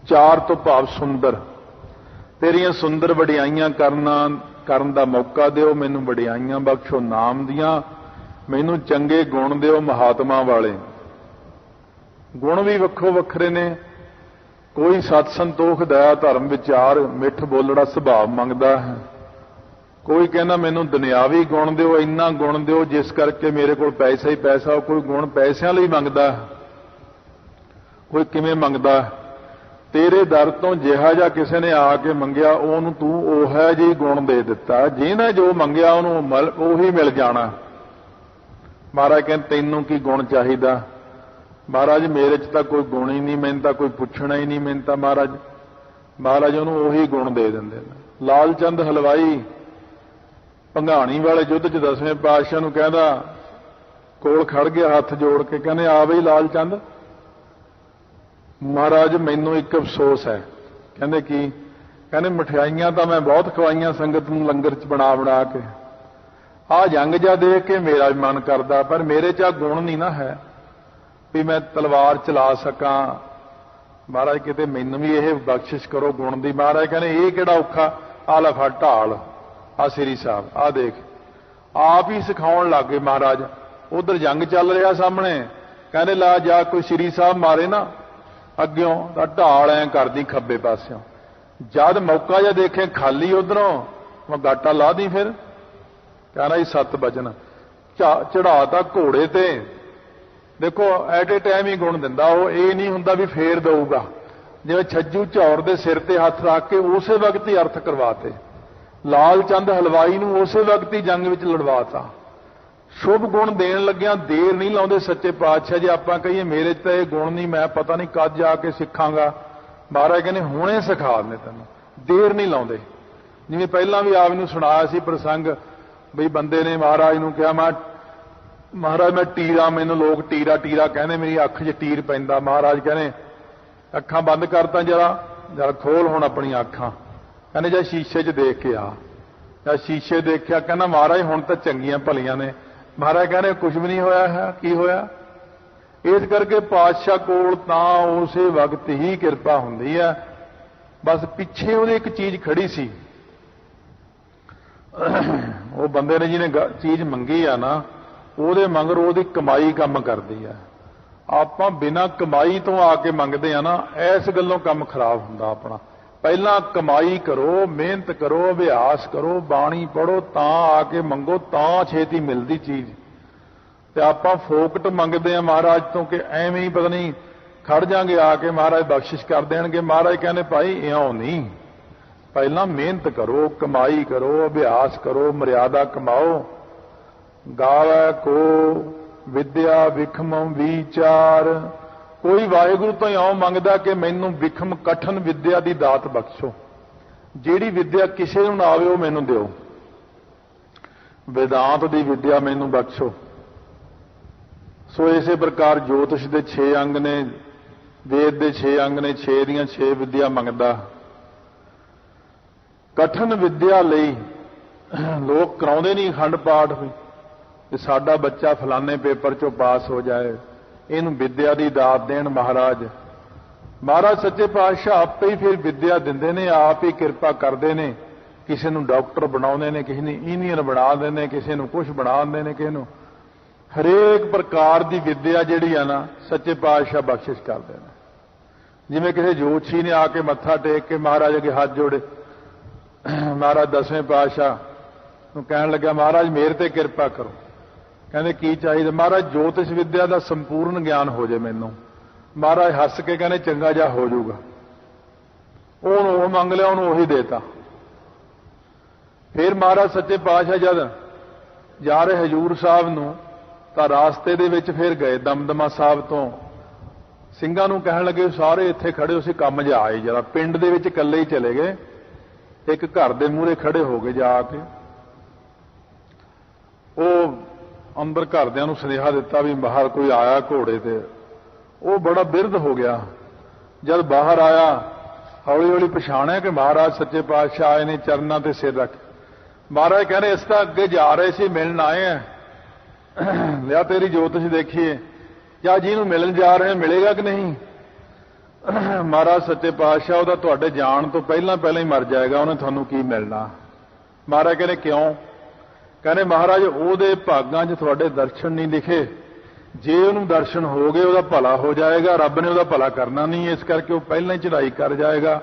ਚਾਰ ਤੋਂ ਭਾਵ ਸੁੰਦਰ, ਤੇਰੀਆਂ ਸੁੰਦਰ ਵਡਿਆਈਆਂ ਕਰਨ ਦਾ ਮੌਕਾ ਦਿਓ। ਮੈਨੂੰ ਵਡਿਆਈਆਂ ਬਖਸ਼ੋ ਨਾਮ ਦੀਆਂ, ਮੈਨੂੰ ਚੰਗੇ ਗੁਣ ਦਿਓ ਮਹਾਤਮਾ ਵਾਲੇ। ਗੁਣ ਵੀ ਵੱਖੋ ਵੱਖਰੇ ਨੇ। ਕੋਈ ਸਤ ਸੰਤੋਖ ਦਇਆ ਧਰਮ ਵਿਚਾਰ ਮਿੱਠ ਬੋਲੜਾ ਸੁਭਾਅ ਮੰਗਦਾ ਹੈ। ਕੋਈ ਕਹਿੰਦਾ ਮੈਨੂੰ ਦੁਨਿਆਵੀ ਗੁਣ ਦਿਓ, ਇੰਨਾ ਗੁਣ ਦਿਓ ਜਿਸ ਕਰਕੇ ਮੇਰੇ ਕੋਲ ਪੈਸਾ ਹੀ ਪੈਸਾ। ਕੋਈ ਗੁਣ ਪੈਸਿਆਂ ਲਈ ਮੰਗਦਾ, ਕੋਈ ਕਿਵੇਂ ਮੰਗਦਾ। ਤੇਰੇ ਦਰ ਤੋਂ ਜਿਹਾ ਜਿਹਾ ਕਿਸੇ ਨੇ ਆ ਕੇ ਮੰਗਿਆ ਉਹਨੂੰ ਤੂੰ ਉਹ ਹੈ ਜੀ ਗੁਣ ਦੇ ਦਿੱਤਾ। ਜਿਹਨੇ ਜੋ ਮੰਗਿਆ ਉਹਨੂੰ ਉਹੀ ਮਿਲ ਜਾਣਾ। ਮਹਾਰਾਜ ਕਹਿੰਦੇ ਤੈਨੂੰ ਕੀ ਗੁਣ ਚਾਹੀਦਾ? ਮਹਾਰਾਜ ਮੇਰੇ 'ਚ ਤਾਂ ਕੋਈ ਗੁਣ ਹੀ ਨਹੀਂ, ਮੈਨੂੰ ਤਾਂ ਕੋਈ ਪੁੱਛਣਾ ਹੀ ਨਹੀਂ। ਮੈਨੂੰ ਤਾਂ ਮਹਾਰਾਜ ਉਹਨੂੰ ਉਹੀ ਗੁਣ ਦੇ ਦਿੰਦੇ ਨੇ। ਲਾਲ ਚੰਦ ਹਲਵਾਈ ਭੰਗਾਣੀ ਵਾਲੇ ਯੁੱਧ 'ਚ 10ਵੇਂ ਪਾਤਸ਼ਾਹ ਨੂੰ ਕਹਿੰਦਾ, ਕੋਲ ਖੜ ਗਿਆ ਹੱਥ ਜੋੜ ਕੇ, ਕਹਿੰਦੇ ਆ ਬਈ ਲਾਲ ਚੰਦ, ਮਹਾਰਾਜ ਮੈਨੂੰ ਇੱਕ ਅਫਸੋਸ ਹੈ। ਕਹਿੰਦੇ ਕੀ? ਕਹਿੰਦੇ ਮਠਿਆਈਆਂ ਤਾਂ ਮੈਂ ਬਹੁਤ ਖਵਾਈਆਂ ਸੰਗਤ ਨੂੰ ਲੰਗਰ 'ਚ ਬਣਾ ਬਣਾ ਕੇ, ਆਹ ਜੰਗ ਜਾ ਦੇਖ ਕੇ ਮੇਰਾ ਵੀ ਮਨ ਕਰਦਾ, ਪਰ ਮੇਰੇ 'ਚ ਆ ਗੁਣ ਨਹੀਂ ਨਾ ਹੈ ਵੀ ਮੈਂ ਤਲਵਾਰ ਚਲਾ ਸਕਾਂ। ਮਹਾਰਾਜ ਕਿਤੇ ਮੈਨੂੰ ਵੀ ਇਹ ਬਖਸ਼ਿਸ਼ ਕਰੋ ਗੁਣ ਦੀ। ਮਹਾਰਾਜ ਕਹਿੰਦੇ ਇਹ ਕਿਹੜਾ ਔਖਾ, ਆ ਲੈ ਫੜ ਢਾਲ, ਆ ਸ੍ਰੀ ਸਾਹਿਬ, ਆ ਦੇਖ। ਆਪ ਹੀ ਸਿਖਾਉਣ ਲੱਗ ਗਏ ਮਹਾਰਾਜ। ਉਧਰ ਜੰਗ ਚੱਲ ਰਿਹਾ ਸਾਹਮਣੇ, कहने ला जा कोई श्री साहब मारे ना अग्यों तो ढाल ऐ करदी खब्बे पास्यों, जद मौका जा देखे खाली उधरों मैं गाटा ला दी। फिर कहना जी 7 वचन चढ़ाता घोड़े ते। देखो एट ए टाइम ही गुण दिंदा वो, ये नहीं हुंदा भी फेर दऊगा। जिवें छज्जू झौर दे सिर ते हथ रख के उसे वक्त ही अर्थ करवाते, लाल चंद हलवाई नूं उसे वक्त ही जंग विच लड़वाता। शुभ गुण देण लग्गियां देर नहीं लाउंदे सच्चे पातशाह। जे आपां कहीए मेरे च तां ये गुण नहीं, मैं पता नहीं कद जाके सिखांगा, महाराज कहने हुणे सिखा दने तैनूं, देर नहीं लाउंदे। जिवें पहिलां भी आप नूं सुणाया सी प्रसंग, बई बंदे ने महाराज नूं कहा महाराज मैं टीरा, मैनूं लोग टीरा टीरा कहंदे, मेरी अख 'च टीर पैंदा। महाराज कहने अखां बंद करता, जरा खोल हुण अपनी अखां। कहने जा शीशे 'च देख के आ। या शीशे देखिया, कहना महाराज हुण तां चंगियां भलियां ने। महाराज कहने कुछ भी नहीं होया है, की होया? इस करके पातशाह कोल तां उसे वक्त ही किरपा हुंदी है। बस पिछे ਉਹਦੇ एक चीज खड़ी सी, वो बंदे ने जिन्हें चीज मंगी आ ना, ਉਹਦੇ मगर ਉਹਦੀ कमाई काम करदी है। ਆਪਾਂ बिना कमाई तो आके मंगते हैं ना, इस गल्लों काम खराब हुंदा अपना। पहला कमाई करो, मेहनत करो, अभ्यास करो, बाणी पढ़ो, तां आके मंगो, तां छेती मिलती चीज। ते आपां फोकट मंगते हैं महाराज तो कि एवें ही पता नहीं खड़ जाएंगे आके महाराज बख्शिश कर देंगे। महाराज कहने भाई इउं नहीं, पहला मेहनत करो, कमाई करो, अभ्यास करो, मर्यादा कमाओ। गावै को विद्या विखम विचार, कोई वाहिगुरू तो इउं मंगदा कि मैनू विखम कठन विद्या की दात बख्शो, जिहड़ी विद्या किसी नूं ना आवे वो मैनू दिओ, वेदांत की विद्या मैनू बख्शो। सो इसे प्रकार ज्योतिष के 6 अंग ने, वेद के 6 अंग ने, 6 दियां 6 विद्या मंगदा। कठन विद्या लई लोग कराउंदे नहीं अखंड पाठ भी, कि साडा बच्चा फलाने पेपर चों पास हो जाए, इहनूं विद्या की दात देण महाराज। महाराज सच्चे पातशाह आपे ही फिर विद्या दिंदे ने, आप ही किरपा करदे ने। किसी नूं डॉक्टर बनाउंदे ने, किसी नूं इंजीनियर बना दिंदे ने, किसी नूं कुछ बना दिंदे ने, किसी नूं हरेक प्रकार की विद्या जिहड़ी आ ना सच्चे पातशाह बख्शिश करदे ने। जिवें किसी जोतशी ने आके मत्था टेक के महाराज अगे हाथ जोड़े, महाराज 10वें पातशाह नूं कहण लग्या महाराज मेरे ते किरपा करो। कहंदे की चाहिए? महाराज ज्योतिष विद्या का संपूर्ण ज्ञान हो जाए मैनू। महाराज हस के कहने चंगा जा हो जाऊगा। वो मंग लिया, उन्होंने उही देता। फिर महाराज सच्चे पातशाह जद जा रहे हजूर साहब नूं तां रास्ते दे विच फिर गए दमदमा साहब तो ਸਿੰਘਾਂ ਨੂੰ कहण लगे सारे इत्थे खड़े हो सी, काम जा आए जरा। पिंड दे विच इकल्ले ही चले गए, एक घर दे मूहरे खड़े हो गए जाके। वो अंदर घरदिਆਂ ਨੂੰ सुनेहा दिता भी बाहर कोई आया घोड़े ते। वो बड़ा बिरध हो गया। जब बाहर आया हौली हौली पछाणिया कि महाराज सच्चे पातशाह आए ने, चरनां ते सिर रख। महाराज कह रहे इस तां अगे जा रहे सी, मिलण आए हैं, लिया तेरी ज्योतिष देखिए, या जिहनूं मिलण जा रहे मिलेगा कि नहीं? महाराज सच्चे पातशाह ਉਹਦਾ ਤੁਹਾਡੇ ਜਾਣ ਤੋਂ ਪਹਿਲਾਂ ਹੀ मर जाएगा, ਉਹਨੇ ਤੁਹਾਨੂੰ ਕੀ मिलना? महाराज कहने क्यों? कहने महाराज ਉਹਦੇ ਭਾਗਾਂ 'ਚ ਤੁਹਾਡੇ दर्शन नहीं लिखे, जे ਉਹਨੂੰ दर्शन हो गए ਉਹਦਾ भला हो जाएगा, रब ने ਉਹਦਾ भला करना नहीं, इस करके वो पहले ही चढ़ाई कर जाएगा।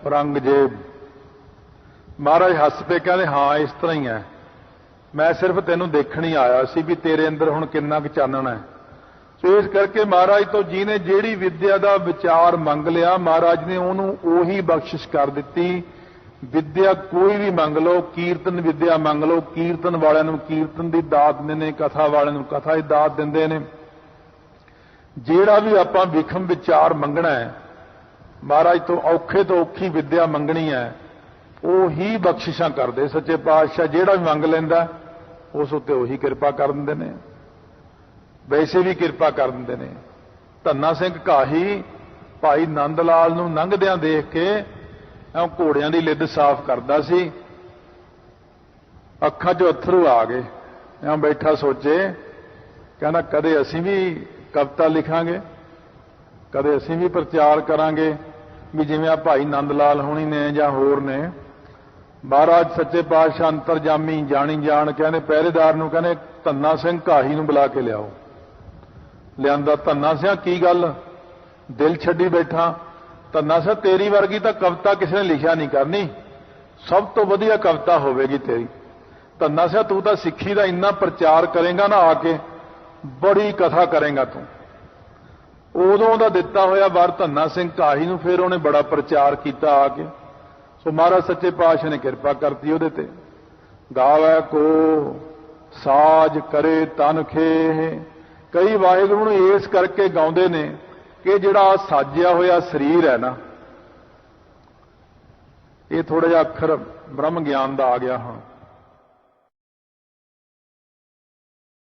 औरंगजेब महाराज हस पे कहने हाँ इस तरह ही है, मैं सिर्फ तेनों देखण ही आया सी भी तेरे अंदर हुण किन्ना क चानण है। सो इस करके महाराज तो जिन्हें जिहड़ी विद्या का विचार मंग लिया, महाराज ने उन्होंने उही बख्शिश कर दी। विद्या कोई भी मंग लो, कीर्तन विद्या मंग लो, कीर्तन वालिਆਂ ਨੂੰ कीर्तन की दात ਦਿੰਦੇ ਨੇ, कथा वालिਆਂ ਨੂੰ कथा की दात ਦਿੰਦੇ ਨੇ। ਜਿਹੜਾ भी ਆਪਾਂ विखम विचार मंगना है, महाराज तो औखे तो औखी विद्या मंगनी है, ਉਹੀ बख्शिशां करते सच्चे पातशाह। ਜਿਹੜਾ भी मंग ਲੈਂਦਾ उस उत्ते ਉਹੀ किरपा कर ਦਿੰਦੇ ਨੇ, वैसे भी किरपा कर ਦਿੰਦੇ ਨੇ। ਧੰਨਾ ਸਿੰਘ ਘਾਹੀ भाई नंद लाल ਨੂੰ ਲੰਘਦਿਆਂ देख के घोड़ियां की लिद साफ करता सी, अखां चों अथरू आ गए। मैं बैठा सोचे, कहना कदे असीं भी कविता लिखांगे, कदे असीं भी प्रचार करांगे भी जिवें भाई नंद लाल होनी ने जां होर ने। महाराज सच्चे पातशाह अंतरजामी जानी जान कहने पहरेदार नूं कहने धन्ना सिंह घाही नूं बुला के लियाओ। लियांदा। धन्ना सिया की गल दिल छड्डी बैठा। धन्ना सिया तेरी वर्गी तो कविता किसी ने लिखिया नहीं करनी, सब तो वधिया कविता होवेगी तेरी। धन्ना सिया तू तो सिक्खी का इन्ना प्रचार करेगा ना, आके बड़ी कथा करेगा तू। उदों का दिता होया वर धन्ना सिंह काही नूं फिर उन्हें बड़ा प्रचार किया आके। सो महाराज सच्चे पातशाह ने किरपा करती उहदे ते। गावै को साज करे तन खेह, कई वाहिगुरू नूं इस करके गाउंदे ने कि जिहड़ा साजिया होया शरीर है ना, ये थोड़ा जिहा अखर ब्रह्म ज्ञान का आ गया। हाँ